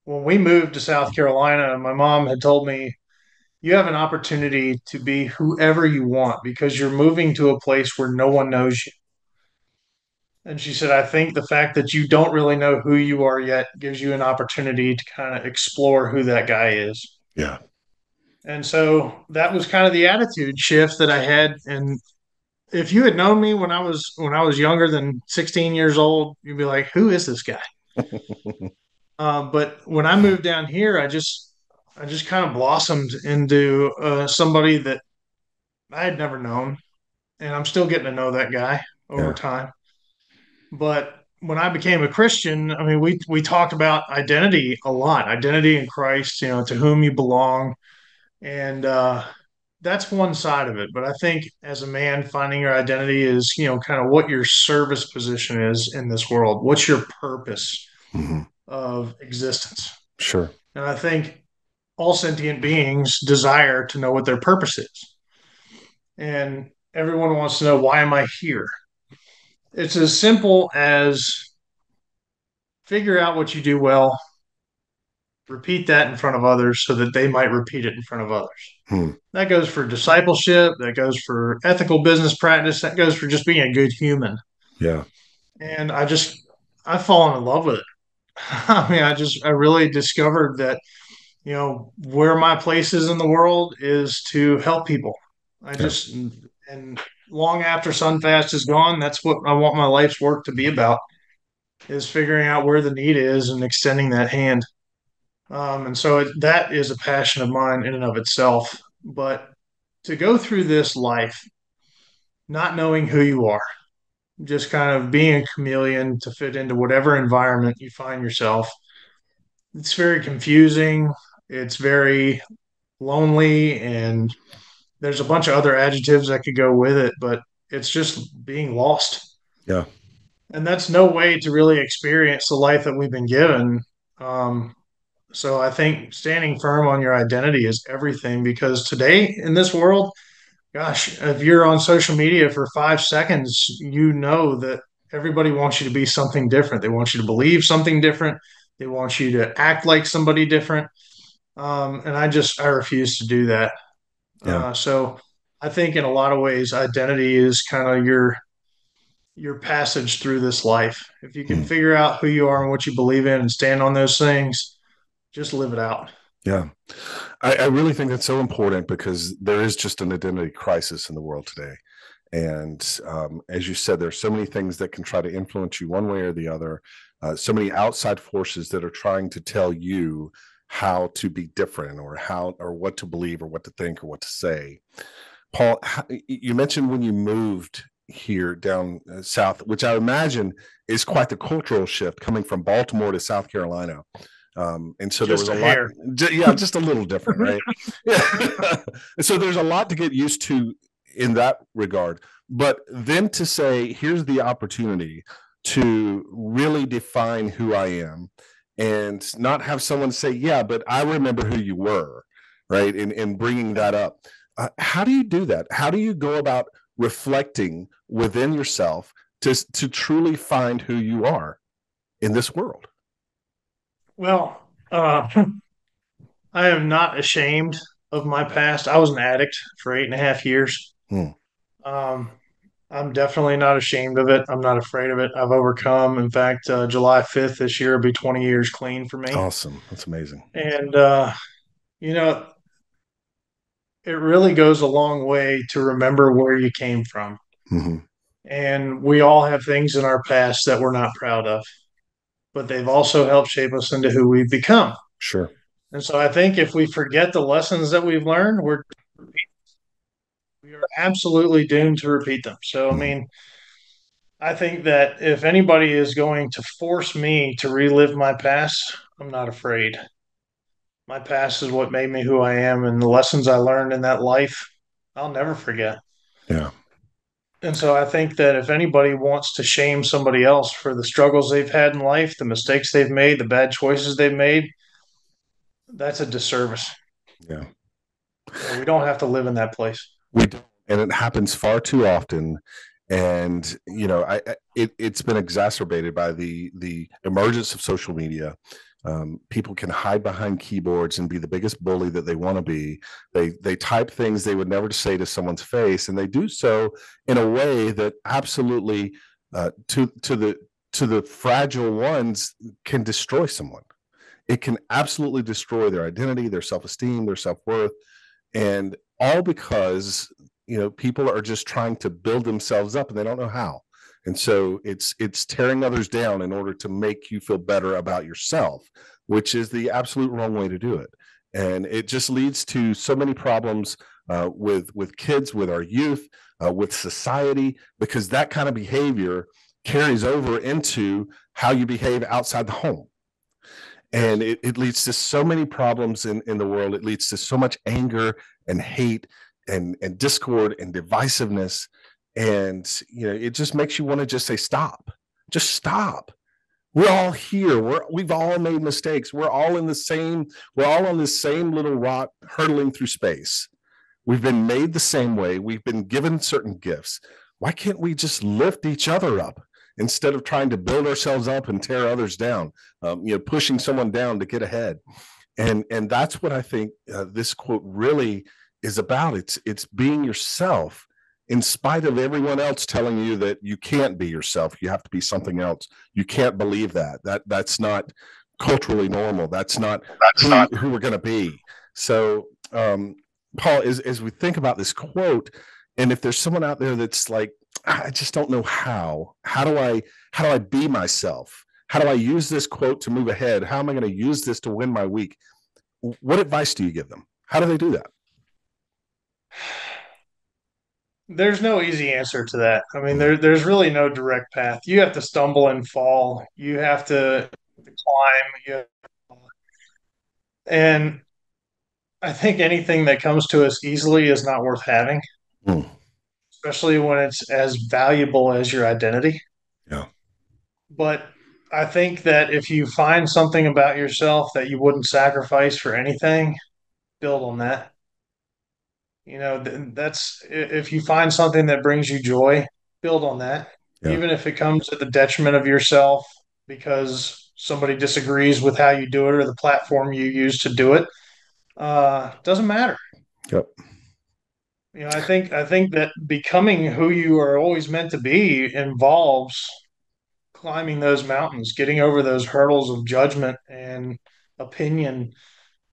when we moved to South Carolina, my mom had told me, you have an opportunity to be whoever you want because you're moving to a place where no one knows you. And she said, I think the fact that you don't really know who you are yet gives you an opportunity to kind of explore who that guy is. Yeah. And so that was kind of the attitude shift that I had. And if you had known me when I was younger than 16 years old, you'd be like, who is this guy? But when I moved down here, I just kind of blossomed into somebody that I had never known, and I'm still getting to know that guy over Yeah. time. But when I became a Christian, I mean, we talked about identity a lot, identity in Christ, to whom you belong, and that's one side of it. But I think as a man, finding your identity is, kind of what your service position is in this world. What's your purpose Hmm. of existence? Sure. And I think all sentient beings desire to know what their purpose is. And everyone wants to know, why am I here? It's as simple as figure out what you do well, repeat that in front of others so that they might repeat it in front of others. Hmm. That goes for discipleship, that goes for ethical business practice, that goes for just being a good human. Yeah. And I've fallen in love with it. I mean, I really discovered that, where my place is in the world is to help people. I Yeah. just, and long after Sonfast is gone, that's what I want my life's work to be about, is figuring out where the need is and extending that hand. And so that is a passion of mine in and of itself. But to go through this life, not knowing who you are, just kind of being a chameleon to fit into whatever environment you find yourself, it's very confusing. It's very lonely, and there's a bunch of other adjectives that could go with it, but it's just being lost. Yeah. And that's no way to really experience the life that we've been given. Um, so I think standing firm on your identity is everything, because today in this world, gosh, if you're on social media for 5 seconds, you know that everybody wants you to be something different. They want you to believe something different. They want you to act like somebody different. And I refuse to do that. Yeah. So I think in a lot of ways, identity is kind of your passage through this life. If you can Hmm. figure out who you are and what you believe in and stand on those things, just live it out. Yeah. I really think that's so important because there is just an identity crisis in the world today. And as you said, there's so many things that can try to influence you one way or the other. So many outside forces that are trying to tell you how to be different, or how, or what to believe, or what to think, or what to say. Paul, you mentioned when you moved here down south, which I imagine is quite the cultural shift coming from Baltimore to South Carolina. And so there Just was a a lot, hair. yeah, just a little different, right? Yeah. And so there's a lot to get used to in that regard. But then to say, here's the opportunity to really define who I am, and not have someone say, yeah, but I remember who you were, right? And bringing that up. How do you do that? How do you go about reflecting within yourself to truly find who you are in this world? Well, I am not ashamed of my past. I was an addict for 8.5 years. Hmm. Um, I'm definitely not ashamed of it. I'm not afraid of it. I've overcome. In fact, July 5th this year will be 20 years clean for me. Awesome. That's amazing. And, you know, it really goes a long way to remember where you came from. Hmm. And we all have things in our past that we're not proud of, but they've also helped shape us into who we've become. Sure. And so I think if we forget the lessons that we've learned, we are absolutely doomed to repeat them. So, I Mhm. mean, I think that if anybody is going to force me to relive my past, I'm not afraid. My past is what made me who I am, and the lessons I learned in that life, I'll never forget. Yeah. And so I think that if anybody wants to shame somebody else for the struggles they've had in life, the mistakes they've made, the bad choices they've made, that's a disservice. Yeah. We don't have to live in that place. We don't, and it happens far too often. And it's been exacerbated by the emergence of social media. People can hide behind keyboards and be the biggest bully that they want to be. They type things they would never say to someone's face, and they do so in a way that absolutely to the fragile ones can destroy someone. It can absolutely destroy their identity, their self-esteem, their self-worth, and all because people are just trying to build themselves up and they don't know how. And so it's tearing others down in order to make you feel better about yourself, which is the absolute wrong way to do it. And it just leads to so many problems with kids, with our youth, with society, because that kind of behavior carries over into how you behave outside the home. And it leads to so many problems in the world. It leads to so much anger and hate and discord and divisiveness. And it just makes you want to just say, stop. Just stop. We're all here. We've all made mistakes. We're all on this same little rock hurtling through space. We've been made the same way. We've been given certain gifts. Why can't we just lift each other up instead of trying to build ourselves up and tear others down, pushing someone down to get ahead? And that's what I think this quote really is about. It's being yourself in spite of everyone else telling you that you can't be yourself. You have to be something else. You can't believe that's not culturally normal. That's not who we're going to be. So, Paul, as we think about this quote, and if there's someone out there that's like, I just don't know how do I be myself? How do I use this quote to move ahead? How am I going to use this to win my week? What advice do you give them? How do they do that? There's no easy answer to that. I mean, there's really no direct path. You have to stumble and fall. You have to climb. And I think anything that comes to us easily is not worth having, Mm, especially when it's as valuable as your identity. yeah. But I think that if you find something about yourself that you wouldn't sacrifice for anything, build on that. That's if you find something that brings you joy, build on that, Yeah. even if it comes at the detriment of yourself because somebody disagrees with how you do it or the platform you use to do it. Doesn't matter. Yep. I think that becoming who you are always meant to be involves climbing those mountains, getting over those hurdles of judgment and opinion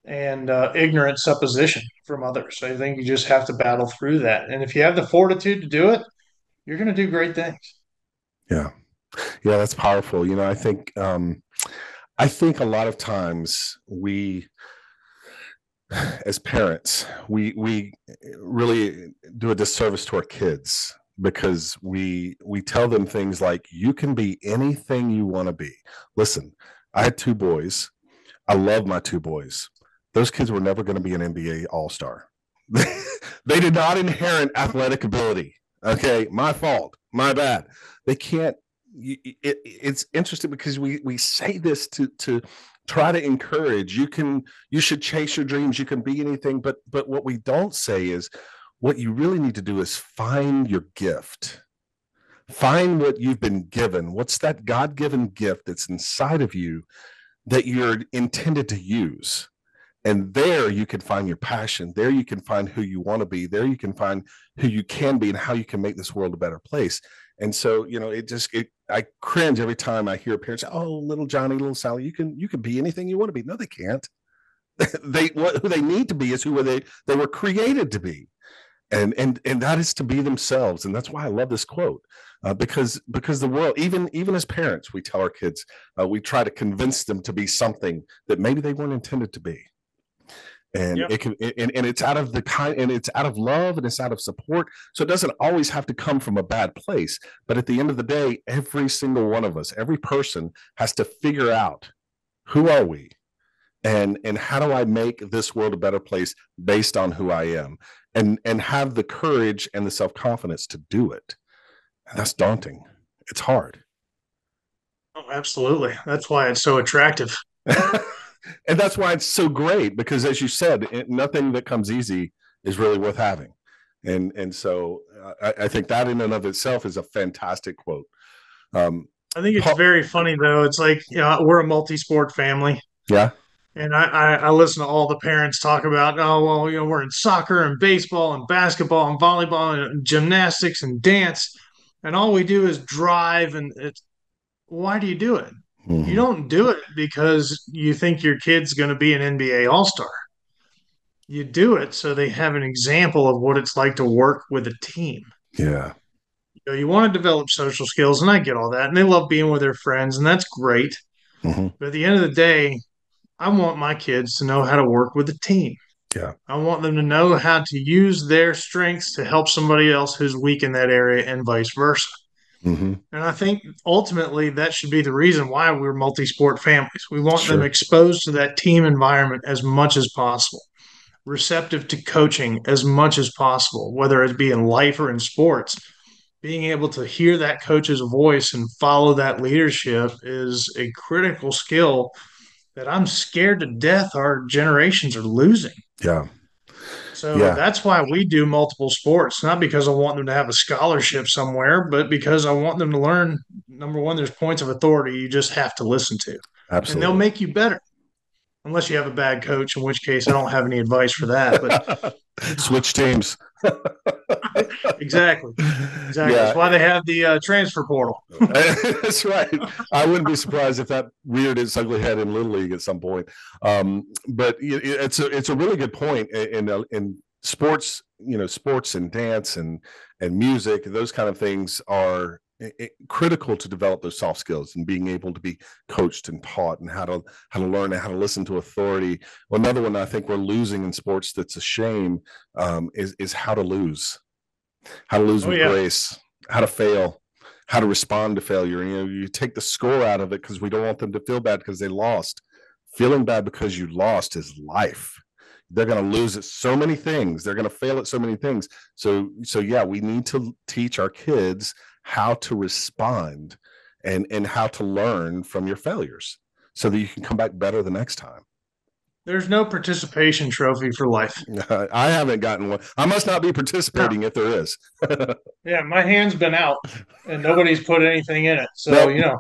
and ignorant supposition from others. I think you just have to battle through that. And if you have the fortitude to do it, you're going to do great things. Yeah. Yeah, that's powerful. I think a lot of times we, as parents, we really do a disservice to our kids because we tell them things like, you can be anything you want to be. Listen, I had two boys. I love my two boys. Those kids were never going to be an NBA all-star. They did not inherit athletic ability. Okay, my fault, my bad. They can't. It's interesting because we say this to try to encourage. You should chase your dreams. You can be anything. But what we don't say is what you really need to do is find your gift. Find what you've been given. What's that God-given gift that's inside of you that you're intended to use? And there you can find your passion. There you can find who you want to be. There you can find who you can be and how you can make this world a better place. And so, I cringe every time I hear parents say, "Oh, little Johnny, little Sally, you can be anything you want to be." No, they can't. Who they need to be is who they were created to be. And that is to be themselves. And that's why I love this quote, because the world, even as parents, we tell our kids, we try to convince them to be something that maybe they weren't intended to be. And Yep. it can, and it's out of and it's out of love and it's out of support. So it doesn't always have to come from a bad place. But at the end of the day, every single one of us, every person has to figure out, who are we? And how do I make this world a better place based on who I am? And have the courage and the self-confidence to do it. And that's daunting. It's hard. Oh, absolutely. That's why it's so attractive. And that's why it's so great, because as you said, nothing that comes easy is really worth having. And so I think that in and of itself is a fantastic quote. I think it's very funny though. It's like, we're a multi-sport family. Yeah. And I listen to all the parents talk about, oh, well, we're in soccer and baseball and basketball and volleyball and gymnastics and dance. And all we do is drive. And it's, why do you do it? Mm-hmm. You don't do it because you think your kid's going to be an NBA All-Star. You do it so they have an example of what it's like to work with a team. Yeah. You want to develop social skills, and I get all that. And they love being with their friends, and that's great. Mm-hmm. But at the end of the day, I want my kids to know how to work with a team. Yeah. I want them to know how to use their strengths to help somebody else who's weak in that area and vice versa. Mm-hmm. And I think ultimately that should be the reason why we're multi-sport families. We want Sure. them exposed to that team environment as much as possible, receptive to coaching as much as possible, whether it be in life or in sports. Being able to hear that coach's voice and follow that leadership is a critical skill that I'm scared to death our generations are losing. Yeah. So that's why we do multiple sports, not because I want them to have a scholarship somewhere, but because I want them to learn, number one, there's points of authority you just have to listen to. Absolutely. And they'll make you better. Unless you have a bad coach, in which case I don't have any advice for that. But switch teams. Exactly. Yeah. That's why they have the transfer portal. That's right. I wouldn't be surprised if that reared its ugly head in Little League at some point. But it's a really good point in sports. Sports and dance and music, those kind of things are critical to develop those soft skills and being able to be coached and taught and how to learn and how to listen to authority. Well, another one I think we're losing in sports that's a shame is how to lose with grace, how to fail, how to respond to failure. You take the score out of it because we don't want them to feel bad because they lost. Feeling bad because you lost is life. They're going to lose at so many things. They're going to fail at so many things. So yeah, we need to teach our kids how to respond and how to learn from your failures so that you can come back better the next time. There's no participation trophy for life. I haven't gotten one. I must not be participating if there is. Yeah, my hand's been out and nobody's put anything in it. So,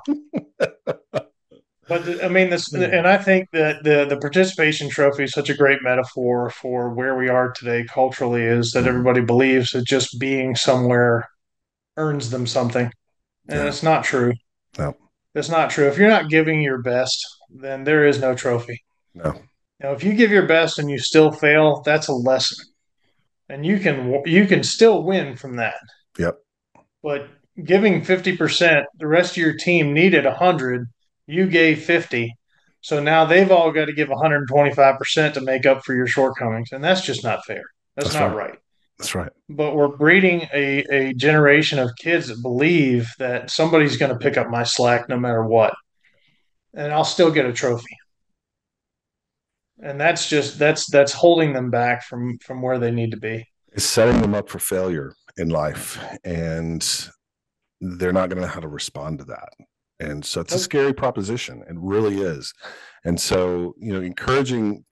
But I mean, and I think that the participation trophy is such a great metaphor for where we are today culturally, is that everybody believes that just being somewhere earns them something. And it's not true. No. It's not true. If you're not giving your best, then there is no trophy. No. Now, if you give your best and you still fail, that's a lesson. And you can still win from that. Yep. But giving 50%, the rest of your team needed 100, you gave 50. So now they've all got to give 125% to make up for your shortcomings. And that's just not fair. That's not right. That's right. But we're breeding a generation of kids that believe that somebody's going to pick up my slack no matter what. And I'll still get a trophy. And that's holding them back from where they need to be. It's setting them up for failure in life, and they're not going to know how to respond to that. And so it's a scary proposition. It really is. And so, encouraging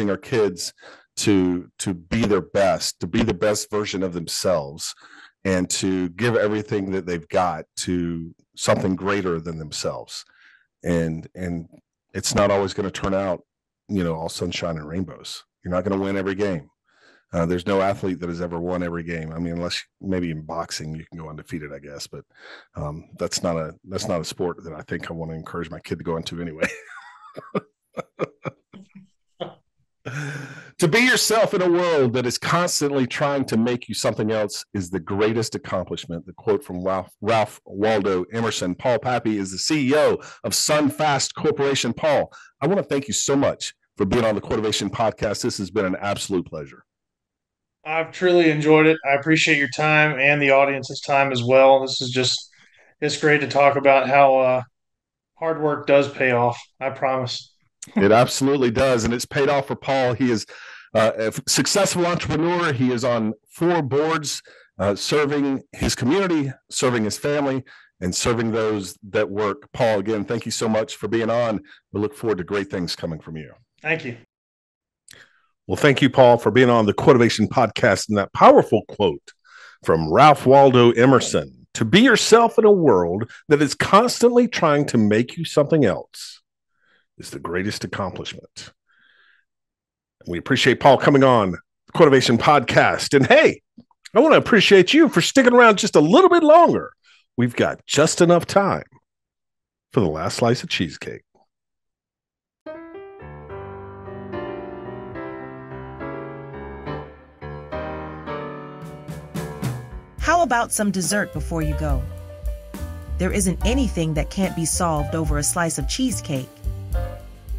our kids to be their best, to be the best version of themselves, and to give everything that they've got to something greater than themselves. And it's not always going to turn out, all sunshine and rainbows. You're not going to win every game. There's no athlete that has ever won every game. I mean, unless maybe in boxing you can go undefeated, I guess. But that's not a sport that I think I want to encourage my kid to go into anyway. To be yourself in a world that is constantly trying to make you something else is the greatest accomplishment. The quote from Ralph Waldo Emerson. Paul Pappy is the CEO of Sonfast Corporation. Paul, I want to thank you so much for being on the Quotivation Podcast. This has been an absolute pleasure. I've truly enjoyed it. I appreciate your time and the audience's time as well. It's great to talk about how hard work does pay off. I promise. It absolutely does. And it's paid off for Paul. He is a successful entrepreneur. He is on 4 boards, serving his community, serving his family, and serving those that work. Paul, again, thank you so much for being on. We look forward to great things coming from you. Thank you. Well, thank you, Paul, for being on the Quotivation Podcast and that powerful quote from Ralph Waldo Emerson: to be yourself in a world that is constantly trying to make you something else is the greatest accomplishment. And we appreciate Paul coming on the Quotivation Podcast. And hey, I want to appreciate you for sticking around just a little bit longer. We've got just enough time for the last slice of cheesecake. How about some dessert before you go? There isn't anything that can't be solved over a slice of cheesecake.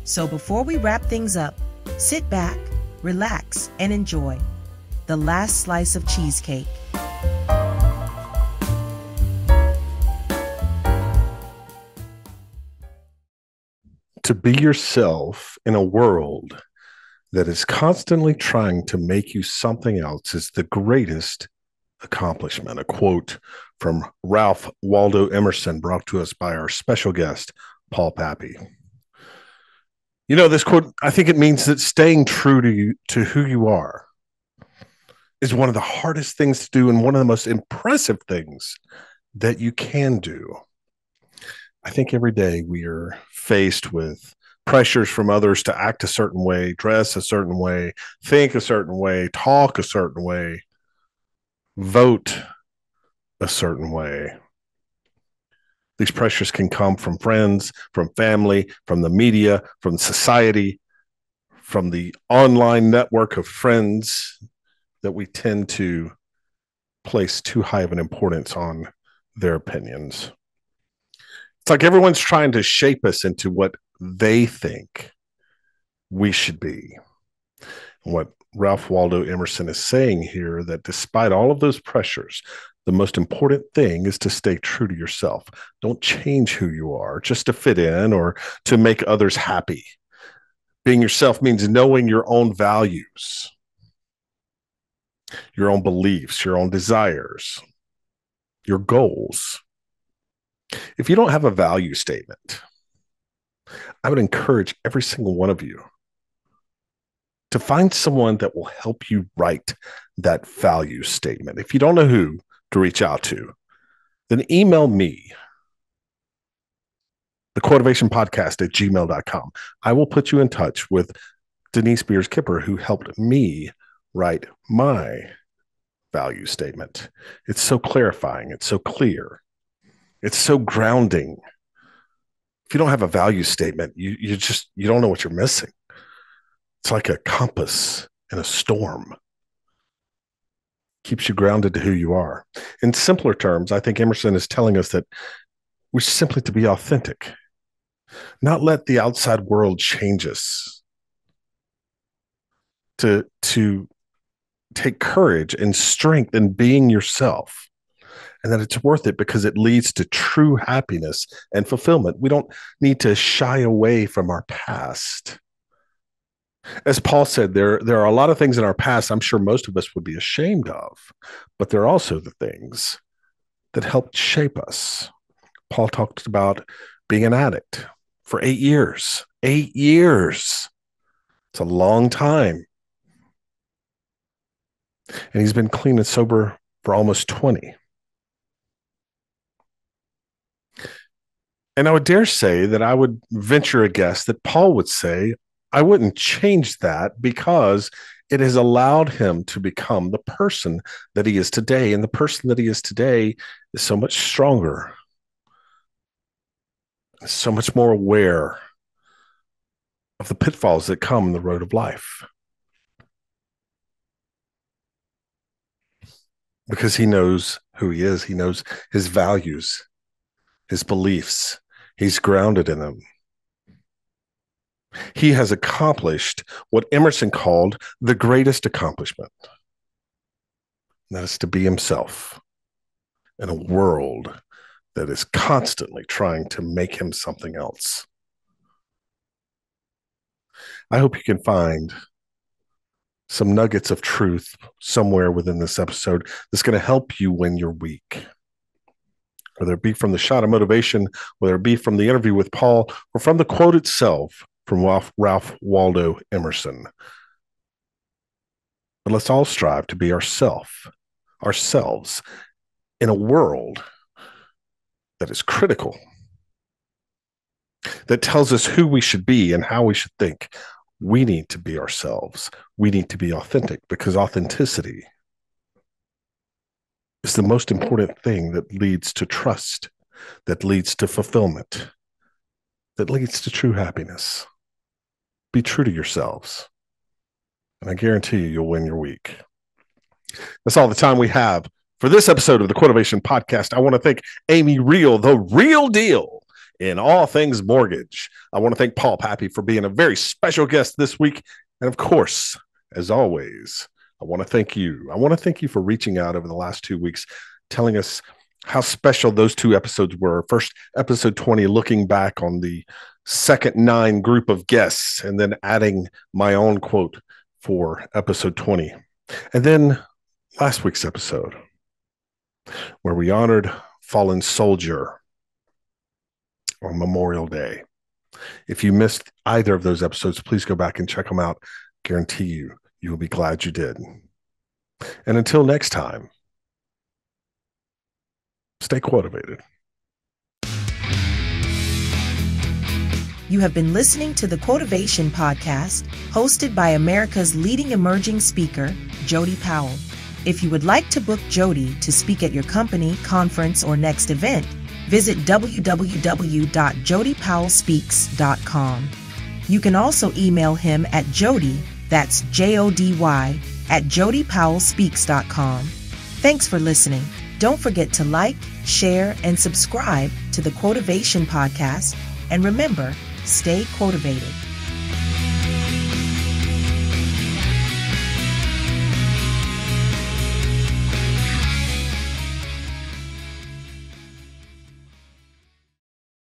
So before we wrap things up, sit back, relax, and enjoy the last slice of cheesecake. To be yourself in a world that is constantly trying to make you something else is the greatest accomplishment. A quote from Ralph Waldo Emerson, brought to us by our special guest, Paul Pappy. You know, this quote, I think it means that staying true to who you are is one of the hardest things to do and one of the most impressive things that you can do. I think every day we are faced with pressures from others to act a certain way, dress a certain way, think a certain way, talk a certain way, vote a certain way. These pressures can come from friends, from family, from the media, from society, from the online network of friends that we tend to place too high of an importance on their opinions. It's like everyone's trying to shape us into what they think we should be. And what Ralph Waldo Emerson is saying here, that despite all of those pressures, the most important thing is to stay true to yourself. Don't change who you are just to fit in or to make others happy. Being yourself means knowing your own values, your own beliefs, your own desires, your goals. If you don't have a value statement, I would encourage every single one of you to find someone that will help you write that value statement. If you don't know who to reach out to, then email me, the Quotivation Podcast at gmail.com. I will put you in touch with Denise Beers Kipper, who helped me write my value statement. It's so clarifying. It's so clear. It's so grounding. If you don't have a value statement, you don't know what you're missing. It's like a compass in a storm. Keeps you grounded to who you are. In simpler terms, I think Emerson is telling us that we're simply to be authentic, not let the outside world change us. To take courage and strength in being yourself, and that it's worth it because it leads to true happiness and fulfillment. We don't need to shy away from our past. As Paul said, there are a lot of things in our past I'm sure most of us would be ashamed of, but they're also the things that helped shape us. Paul talked about being an addict for 8 years. 8 years. It's a long time. And he's been clean and sober for almost 20. And I would dare say that I would venture a guess that Paul would say, I wouldn't change that because it has allowed him to become the person that he is today. And the person that he is today is so much stronger, so much more aware of the pitfalls that come in the road of life. Because he knows who he is. He knows his values, his beliefs. He's grounded in them. He has accomplished what Emerson called the greatest accomplishment. And that is to be himself in a world that is constantly trying to make him something else. I hope you can find some nuggets of truth somewhere within this episode that's going to help you when you're weak. Whether it be from the shot of motivation, whether it be from the interview with Paul, or from the quote itself from Ralph Waldo Emerson. But let's all strive to be ourselves in a world that is critical, that tells us who we should be and how we should think. We need to be ourselves. We need to be authentic, because authenticity is the most important thing that leads to trust, that leads to fulfillment, that leads to true happiness. Be true to yourselves, and I guarantee you'll win your week. That's all the time we have for this episode of the Quotivation Podcast. I want to thank Amy Reel, the real deal in all things mortgage. I want to thank Paul Pappy for being a very special guest this week. And of course, as always, I want to thank you. I want to thank you for reaching out over the last 2 weeks, telling us how special those 2 episodes were. First, episode 20, looking back on the second 9 group of guests, and then adding my own quote for episode 20. And then last week's episode, where we honored fallen soldier on Memorial Day. If you missed either of those episodes, please go back and check them out. Guarantee you will be glad you did. And until next time, stay quotivated. You have been listening to the Quotivation Podcast, hosted by America's leading emerging speaker, Jody Powell. If you would like to book Jody to speak at your company, conference, or next event, visit www.jodypowellspeaks.com. You can also email him at Jody, that's Jody, at jodypowellspeaks.com. Thanks for listening. Don't forget to like, share, and subscribe to the Quotivation Podcast. And remember, stay quotivated.